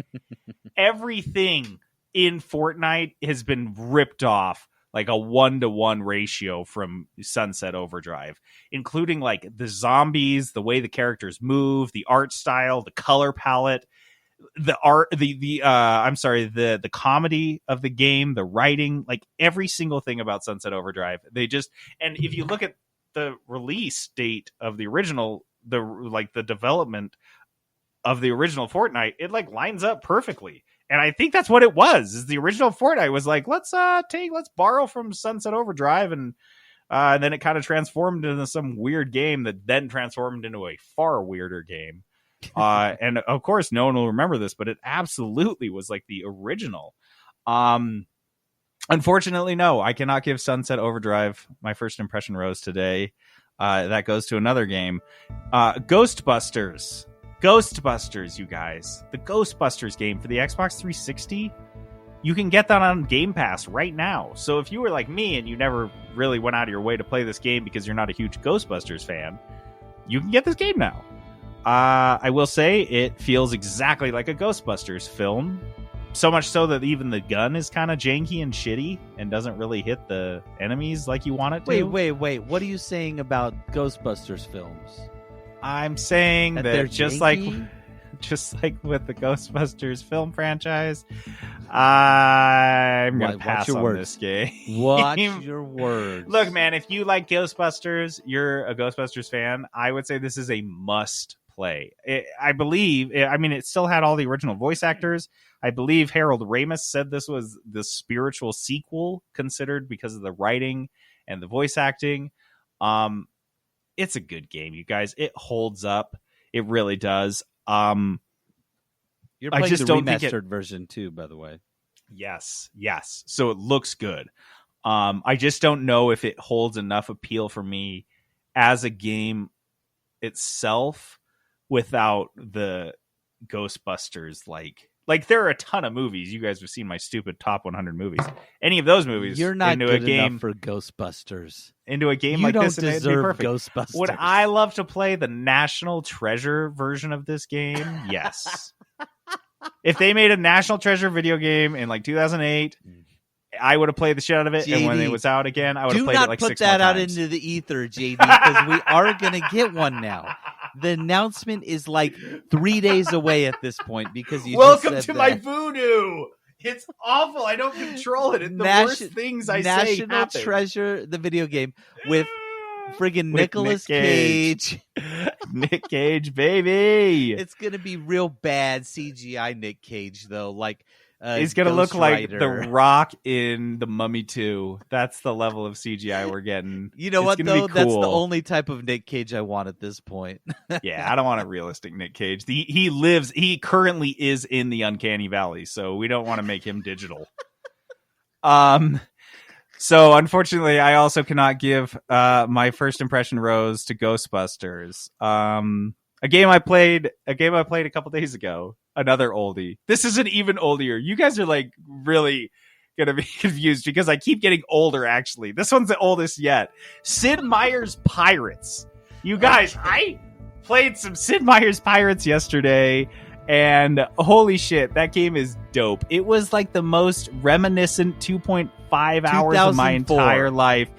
everything in Fortnite has been ripped off like a 1-to-1 ratio from Sunset Overdrive, including like the zombies, the way the characters move, the art style, the color palette, the comedy of the game, the writing, like every single thing about Sunset Overdrive. And if you look at the release date of the original, the development of the original Fortnite, it like lines up perfectly. And I think that's what it was. Is the original Fortnite was like, let's borrow from Sunset Overdrive, and then it kind of transformed into some weird game that then transformed into a far weirder game. And of course, no one will remember this, but it absolutely was like the original. Unfortunately, no, I cannot give Sunset Overdrive my first impression rose today. That goes to another game, Ghostbusters. Ghostbusters, you guys. The Ghostbusters game for the Xbox 360. You can get that on Game Pass right now. So if you were like me and you never really went out of your way to play this game because you're not a huge Ghostbusters fan, you can get this game now. I will say it feels exactly like a Ghostbusters film. So much so that even the gun is kind of janky and shitty and doesn't really hit the enemies like you want it to. Wait. What are you saying about Ghostbusters films? I'm saying that just janky? like with the Ghostbusters film franchise, I'm going to pass on this game. Watch your words. Look, man, if you like Ghostbusters, you're a Ghostbusters fan, I would say this is a must play. It still had all the original voice actors. I believe Harold Ramis said this was the spiritual sequel considered because of the writing and the voice acting. It's a good game, you guys. It holds up. It really does. You're playing the remastered version too, by the way. Yes. So it looks good. I just don't know if it holds enough appeal for me as a game itself without the Ghostbusters like there are a ton of movies. You guys have seen my stupid top 100 movies. Any of those movies, you're not into good a game enough for Ghostbusters. Into a game you like don't this, and it'd be deserve perfect. Ghostbusters. Would I love to play the National Treasure version of this game? Yes. If they made a National Treasure video game in like 2008, I would have played the shit out of it. JD, and when it was out again, I would have played it like 6 more times. Do not put that out into the ether, JD, because we are going to get one now. The announcement is like 3 days away at this point because you Welcome just said to that. my voodoo. It's awful. I don't control it. It's the worst things I say happen. National Treasure, the video game with friggin' Nicolas Cage. Nick Cage, baby. It's going to be real bad CGI Nick Cage, though. Like, he's going to look like Rider. The Rock in The Mummy 2. That's the level of CGI we're getting. You know it's what, though? Cool. That's the only type of Nick Cage I want at this point. Yeah, I don't want a realistic Nick Cage. He currently is in the Uncanny Valley, so we don't want to make him digital. So unfortunately, I also cannot give my first impression rose to Ghostbusters. A game I played a couple days ago. Another oldie. This is an even older. You guys are like really gonna be confused because I keep getting older. Actually, this one's the oldest yet. Sid Meier's Pirates. You guys, I played some Sid Meier's Pirates yesterday. And holy shit, that game is dope. It was like the most reminiscent 2.5 hours of my entire life.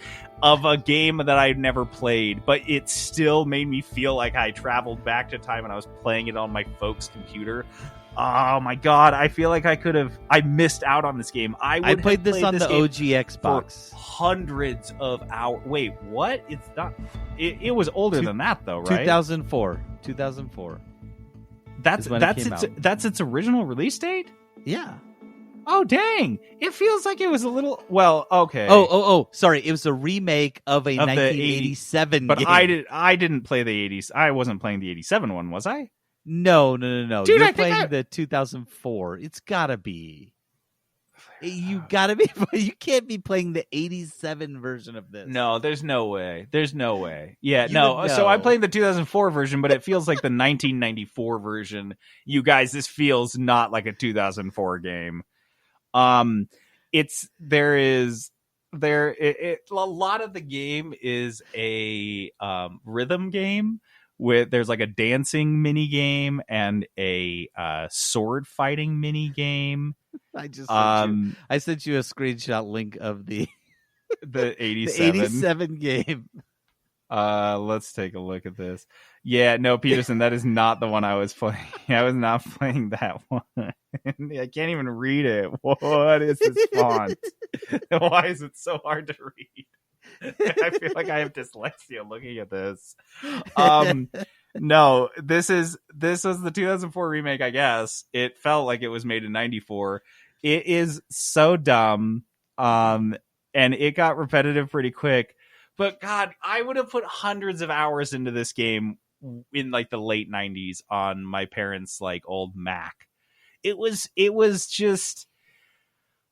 of a game that I'd never played, but it still made me feel like I traveled back to time and I was playing it on my folks' computer. Oh my god, I feel like I missed out on this game. I played this on the OG Xbox. Hundreds of hours. Wait, what? It's not. It was older than that, though, right? 2004. That's its original release date? Yeah. Oh, dang. It feels like it was a little... Well, okay. Oh, sorry. It was a remake of a 1987 but game. I didn't play the 80s. I wasn't playing the 87 one, was I? No. Dude, You're playing the 2004. It's gotta be. You gotta be. You can't be playing the 87 version of this. No, there's no way. Yeah, You no. would know. So I'm playing the 2004 version, but it feels like the 1994 version. You guys, this feels not like a 2004 game. A lot of the game is a rhythm game with there's like a dancing mini game and a sword fighting mini game. I sent you a screenshot link of the 87 the 87 game. Let's take a look at this. Yeah, no, Peterson, that is not the one I was playing. I was not playing that one. I can't even read it. What is this font? Why is it so hard to read? I feel like I have dyslexia looking at this. No, this was the 2004 remake, I guess. It felt like it was made in 94. It is so dumb. And it got repetitive pretty quick. But God, I would have put hundreds of hours into this game in like the late 90s on my parents' like old Mac. It was just,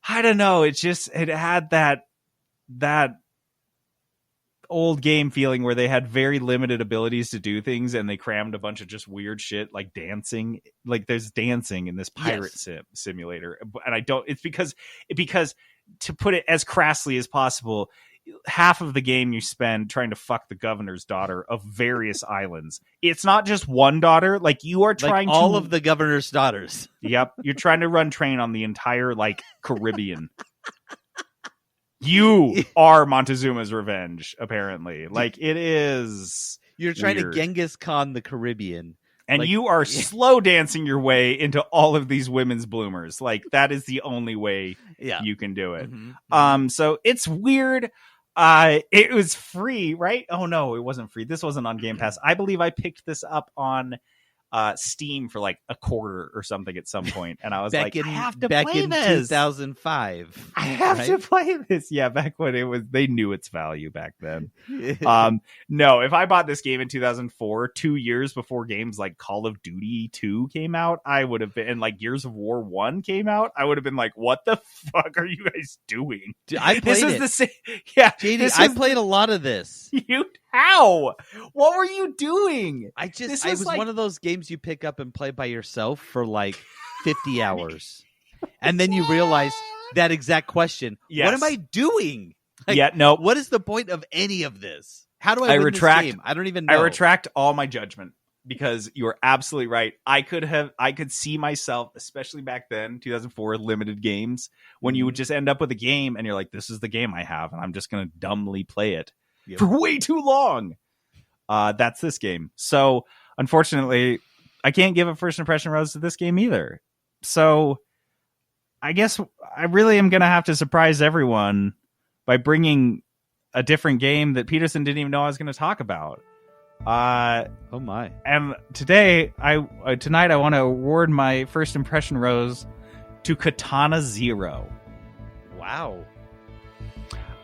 I don't know. It had that old game feeling where they had very limited abilities to do things and they crammed a bunch of just weird shit like dancing. Like there's dancing in this pirate simulator. And it's because to put it as crassly as possible, half of the game you spend trying to fuck the governor's daughter of various islands. It's not just one daughter. Like you are trying all of the governor's daughters. Yep. You're trying to run train on the entire like Caribbean. You are Montezuma's revenge, apparently. Like it is. You're trying weird. to Genghis Khan the Caribbean. And like, you are slow dancing your way into all of these women's bloomers. Like that is the only way you can do it. Mm-hmm. So it's weird. It was free, right? Oh no, it wasn't free. This wasn't on Game Pass. I believe I picked this up on Steam for like $1 or something at some point, and I was I have to play this. 2005. I have to play this. Yeah, back when they knew its value back then. No, if I bought this game in 2004, 2 years before games like Call of Duty 2 came out, I would have been, and like Gears of War 1 came out, I would have been like, what the fuck are you guys doing? Dude, I played it. The same. Yeah, JD, I played a lot of this. How? What were you doing? It was like one of those games you pick up and play by yourself for like 50 hours. And then you realize that exact question. Yes. What am I doing? Like, no. What is the point of any of this? How do I win this game? I don't even know. I retract all my judgment because you are absolutely right. I could see myself, especially back then, 2004 limited games, when you would just end up with a game and you're like, this is the game I have and I'm just going to dumbly play it. Yep. For way too long. That's this game. So unfortunately, I can't give a first impression rose to this game either. So I guess I really am going to have to surprise everyone by bringing a different game that Peterson didn't even know I was going to talk about. Oh my. And tonight I want to award my first impression rose to Katana Zero. Wow.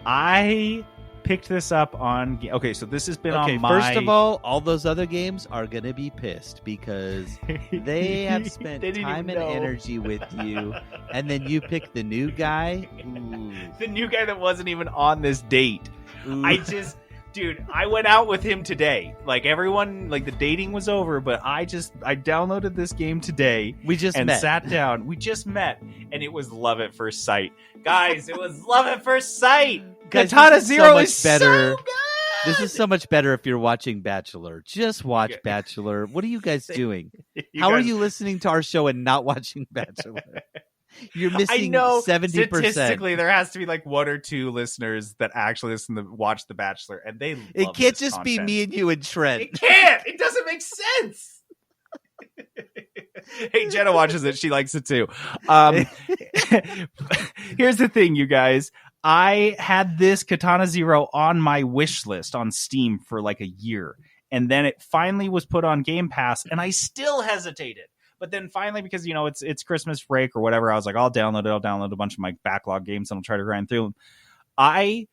I picked this up on... Okay, so this has been on my... First of all those other games are going to be pissed because they have spent time and energy with you, and then you pick the new guy. Ooh. The new guy that wasn't even on this date. Ooh. Dude, I went out with him today. Like everyone, like the dating was over, but I downloaded this game today. We just met. Sat down. We just met, and it was love at first sight, guys. It was love at first sight. Guys, Katana Zero is better. So good. This is so much better if you're watching Bachelor. Just watch Bachelor. What are you guys doing? How are you listening to our show and not watching Bachelor? You're I missing know 70%. statistically there has to be like 1 or 2 listeners that actually listen to watch The Bachelor, and they love It can't this just be content. me and you and Trent. It can't. It doesn't make sense. Hey, Jenna watches it. She likes it too. Here's the thing, you guys. I had this Katana Zero on my wish list on Steam for like a year. And then it finally was put on Game Pass, and I still hesitated. But then finally, because, it's Christmas break or whatever, I was like, I'll download it. I'll download a bunch of my backlog games, and I'll try to grind through them.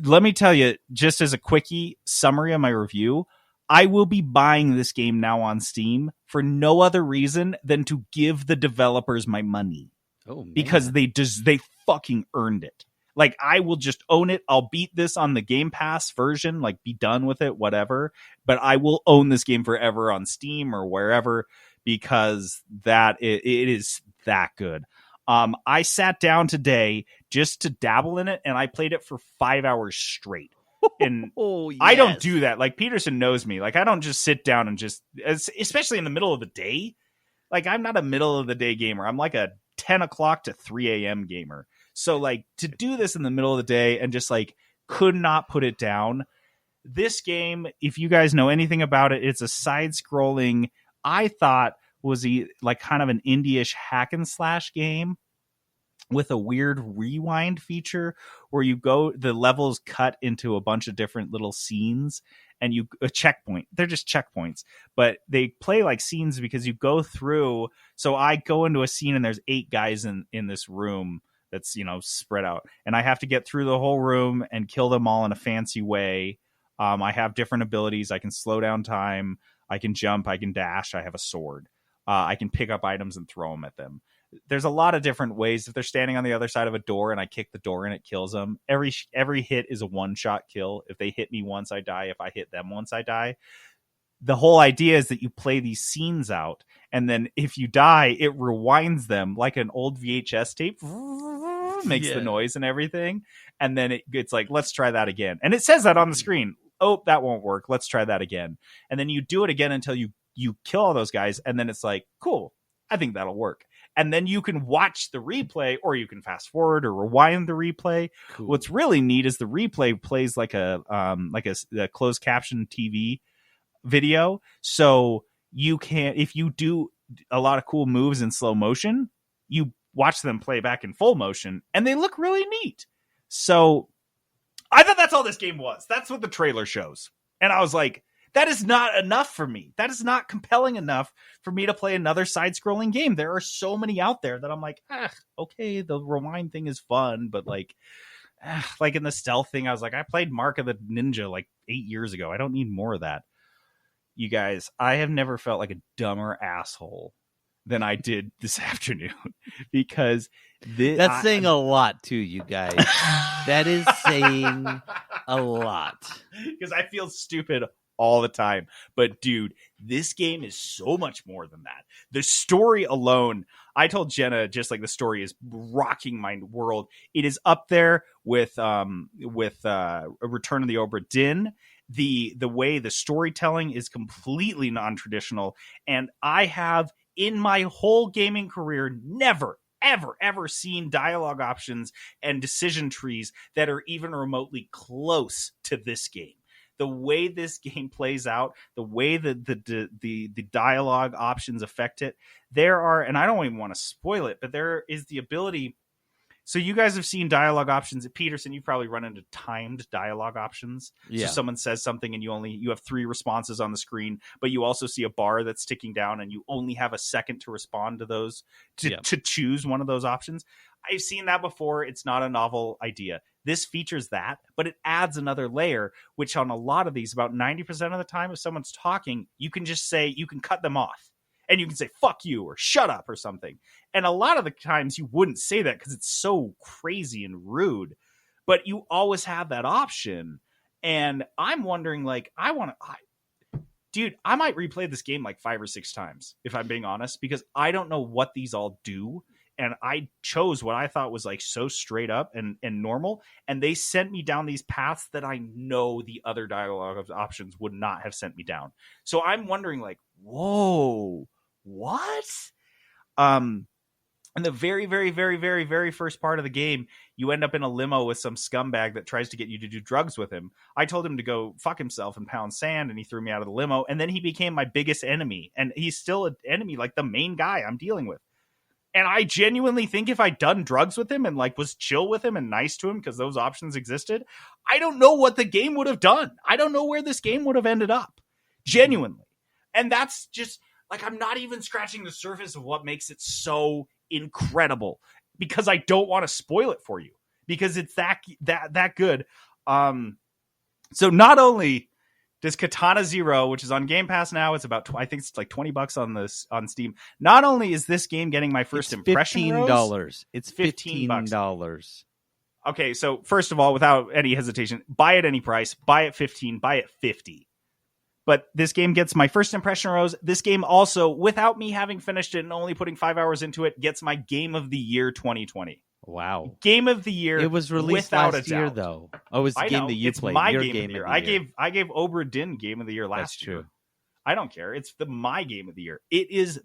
Let me tell you, just as a quickie summary of my review, I will be buying this game now on Steam for no other reason than to give the developers my money. Oh, man. Because they fucking earned it. Like, I will just own it. I'll beat this on the Game Pass version, like be done with it, whatever. But I will own this game forever on Steam or wherever, because it is that good. I sat down today just to dabble in it, and I played it for 5 hours straight. And yes. I don't do that. Like, Peterson knows me. Like, I don't just sit down and especially in the middle of the day. Like, I'm not a middle of the day gamer. I'm like a 10 o'clock to 3 a.m. gamer. So, like, to do this in the middle of the day and just, like, could not put it down. This game, if you guys know anything about it, it's a side-scrolling, I thought was like kind of an indie-ish hack and slash game with a weird rewind feature where the levels cut into a bunch of different little scenes, and a checkpoint. They're just checkpoints, but they play like scenes because you go through. So I go into a scene and there's 8 guys in this room that's, spread out, and I have to get through the whole room and kill them all in a fancy way. I have different abilities. I can slow down time. I can jump. I can dash. I have a sword. I can pick up items and throw them at them. There's a lot of different ways. If they're standing on the other side of a door and I kick the door and it kills them, every hit is a one-shot kill. If they hit me once, I die. If I hit them once, I die. The whole idea is that you play these scenes out, and then if you die, it rewinds them like an old VHS tape, makes the noise and everything, and then it's like, let's try that again. And it says that on the screen. Oh, that won't work. Let's try that again. And then you do it again until you kill all those guys, and then it's like, cool, I think that'll work. And then you can watch the replay, or you can fast forward or rewind the replay. Cool. What's really neat is the replay plays like a closed caption TV video. So you can, if you do a lot of cool moves in slow motion, you watch them play back in full motion, and they look really neat. So I thought that's all this game was. That's what the trailer shows. And I was like, that is not enough for me. That is not compelling enough for me to play another side-scrolling game. There are so many out there that I'm like, okay, the rewind thing is fun, but like in the stealth thing, I was like, I played Mark of the Ninja like 8 years ago. I don't need more of that. You guys, I have never felt like a dumber asshole than I did this afternoon, because that's saying a lot too, you guys. That is saying a lot, because I feel stupid all the time. But dude, this game is so much more than that. The story alone, I told Jenna, just like the story is rocking my world. It is up there with Return of the Obra Dinn. The way the storytelling is completely non-traditional, and I have in my whole gaming career never ever seen dialogue options and decision trees that are even remotely close to this game. The way this game plays out, the way that the dialogue options affect it, there are, and I don't even want to spoil it, but there is the ability. So you guys have seen dialogue options at Peterson. You probably run into timed dialogue options. Yeah. So someone says something and you have 3 responses on the screen, but you also see a bar that's ticking down and you only have a second to respond to those, to choose one of those options. I've seen that before. It's not a novel idea. This features that, but it adds another layer, which on a lot of these, about 90% of the time, if someone's talking, you can just say, you can cut them off. And you can say, fuck you, or shut up, or something. And a lot of the times you wouldn't say that because it's so crazy and rude. But you always have that option. And I'm wondering, like, I might replay this game like 5 or 6 times, if I'm being honest, because I don't know what these all do. And I chose what I thought was like so straight up and normal. And they sent me down these paths that I know the other dialogue options would not have sent me down. So I'm wondering, like, whoa, what? In the very, very, very, very, very first part of the game, you end up in a limo with some scumbag that tries to get you to do drugs with him. I told him to go fuck himself and pound sand, and he threw me out of the limo. And then he became my biggest enemy. And he's still an enemy, like the main guy I'm dealing with. And I genuinely think if I'd done drugs with him and like was chill with him and nice to him because those options existed, I don't know what the game would have done. I don't know where this game would have ended up. Genuinely. And that's just like, I'm not even scratching the surface of what makes it so incredible, because I don't want to spoil it for you because it's that good. So not only does Katana Zero, which is on Game Pass now, it's about I think it's like $20 on Steam. Not only is this game getting my first impression, $15. It's $15. Okay, so first of all, without any hesitation, buy at any price, buy at 15, buy at 50. But this game gets my first impression rose. This game also, without me having finished it and only putting 5 hours into it, gets my Game of the Year 2020. Wow. Game of the Year. It was released last year, though. Oh, it's the game that you played. My Your game of the year. I gave Obra Dinn Game of the Year last year. That's true. I don't care. It's my Game of the Year. It is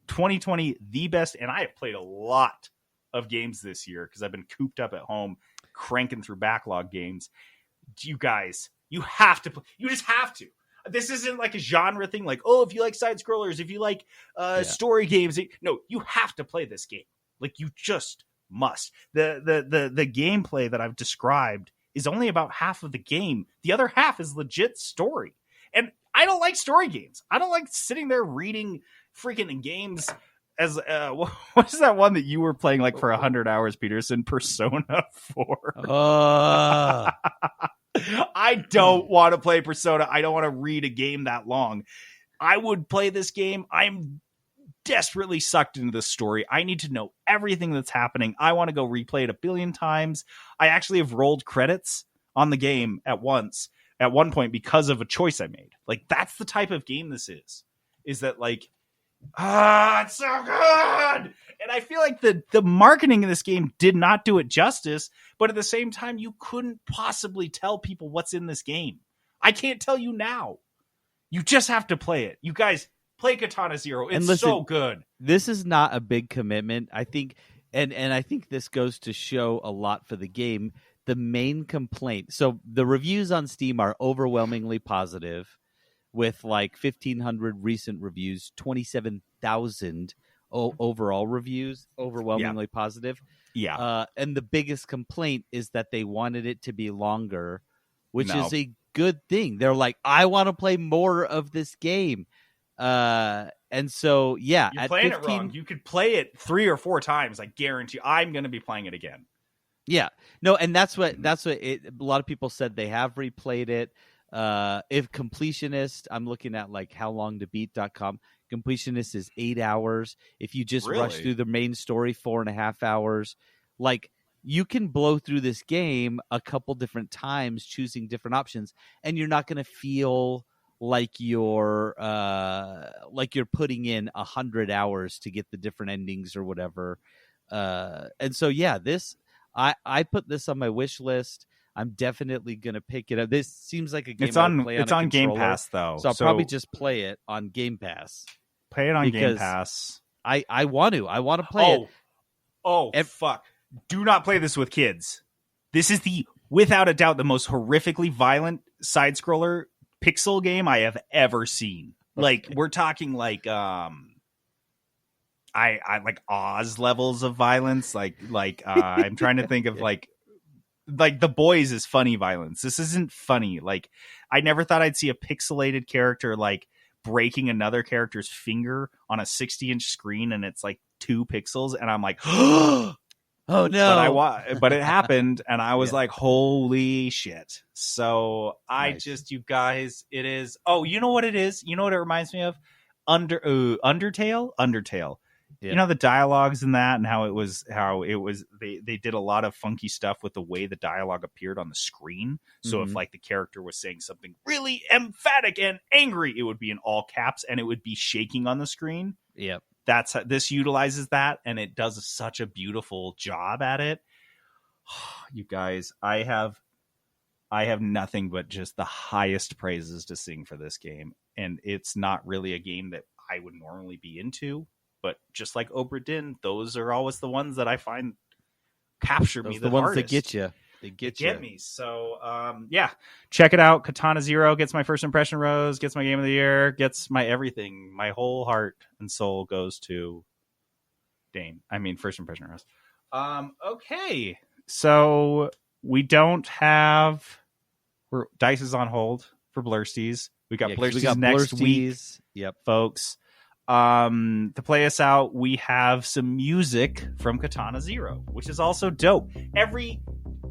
2020 the best, and I have played a lot of games this year because I've been cooped up at home cranking through backlog games. You guys, you have to play. You just have to. This isn't like a genre thing like, oh, if you like side scrollers, if you like story games. No, you have to play this game. Like, you just must. The gameplay that I've described is only about half of the game. The other half is legit story. And I don't like story games. I don't like sitting there reading freaking games as what is that one that you were playing like for 100 hours, Peterson? Persona 4. I don't want to play Persona. I don't want to read a game that long. I would play this game. I'm desperately sucked into this story. I need to know everything that's happening. I want to go replay it a billion times. I actually have rolled credits on the game at one point because of a choice I made. Like, that's the type of game this is that like, it's so good. And I feel like the marketing in this game did not do it justice, but at the same time, you couldn't possibly tell people what's in this game. I can't tell you now. You just have to play it. You guys, play Katana Zero. It's so good. This is not a big commitment, I think, and I think this goes to show a lot for the game. The main complaint, so the reviews on Steam are overwhelmingly positive, with like 1,500 recent reviews, 27,000 overall reviews, overwhelmingly positive. Yeah. And the biggest complaint is that they wanted it to be longer, which is a good thing. They're like, I want to play more of this game. And so, yeah. You're playing 15, it wrong. You could play it 3 or 4 times. I guarantee I'm going to be playing it again. Yeah. No, and that's what a lot of people said. They have replayed it. If completionist, I'm looking at like howlongtobeat.com. Completionist is 8 hours. If you just rush through the main story, 4.5 hours. Like, you can blow through this game a couple different times, choosing different options, and you're not going to feel like you're putting in 100 hours to get the different endings or whatever. And so, yeah, I put this on my wish list. I'm definitely gonna pick it up. This seems like a game. It's on Game Pass though, so I'll probably just play it on Game Pass. Play it on Game Pass. I want to play it. Oh, fuck! Do not play this with kids. This is without a doubt the most horrifically violent side scroller pixel game I have ever seen. Like, we're talking like I like Oz levels of violence. Like I'm trying to think of like The Boys is funny violence. This isn't funny. Like, I never thought I'd see a pixelated character like breaking another character's finger on a 60-inch screen, and it's like 2 pixels, and I'm like, oh no! But it happened, and I was like, holy shit! So nice. You guys, it is. Oh, you know what it is? You know what it reminds me of? Undertale. Yeah. You know, the dialogues in that, and how it was they did a lot of funky stuff with the way the dialogue appeared on the screen. So if like the character was saying something really emphatic and angry, it would be in all caps and it would be shaking on the screen. Yep. This utilizes that, and it does such a beautiful job at it. You guys, I have nothing but just the highest praises to sing for this game, and it's not really a game that I would normally be into. But just like Obra Dinn, those are always the ones that I find capture me the ones hardest. that get you. They get me. So, yeah, check it out. Katana Zero gets my first impression rose, gets my game of the year, gets my everything. My whole heart and soul goes to Dane. I mean, first impression rose. Okay. So we don't have... Dice is on hold for Blursties. We got Blursties next week. Yep, folks. To play us out, we have some music from Katana Zero, which is also dope. Every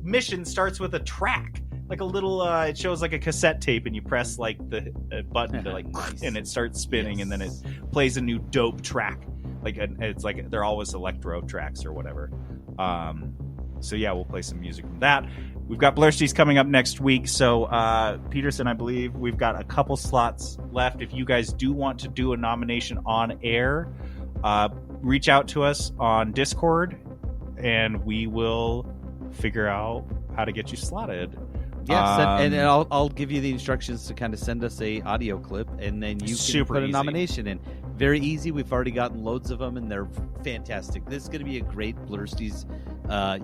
mission starts with a track, like a little it shows like a cassette tape, and you press like the button to like nice. And it starts spinning, and then it plays a new dope track. It's like they're always electro tracks or whatever. So yeah, we'll play some music from that. We've got Blursties coming up next week. So Peterson, I believe we've got a couple slots left. If you guys do want to do a nomination on air, reach out to us on Discord, and we will figure out how to get you slotted. Yeah, and I'll give you the instructions to kind of send us a audio clip, and then you can put a nomination in. Very easy. We've already gotten loads of them, and they're fantastic. This is going to be a great Blursties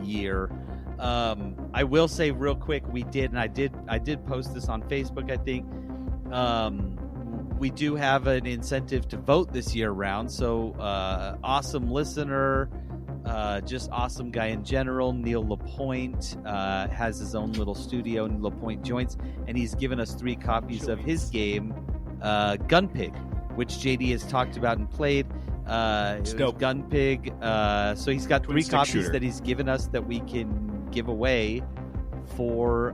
year. I will say real quick, we did, and I did post this on Facebook, I think. We do have an incentive to vote this year round. So awesome listener, just awesome guy in general, Neil LaPointe, has his own little studio in LaPointe Joints, and he's given us 3 copies of his game, Gunpig, which JD has talked about and played. Gunpig. So he's got 3 copies that he's given us that we can give away for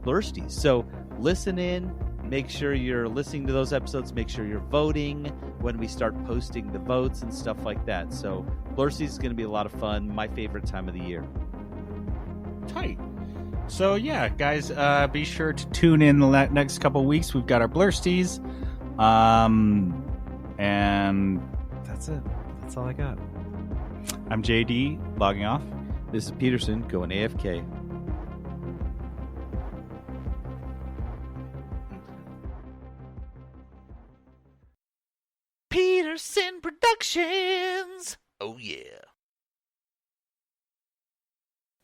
Blursties. So listen in. Make sure you're listening to those episodes. Make sure you're voting when we start posting the votes and stuff like that. So Blursties is going to be a lot of fun. My favorite time of the year. Tight. So yeah, guys, be sure to tune in the next couple weeks. We've got our Blursties. And that's it. That's all I got. I'm JD, logging off. This is Peterson, going AFK. Peterson Productions. Oh, yeah.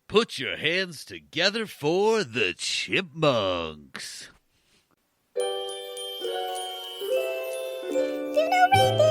Put your hands together for the Chipmunks. You know,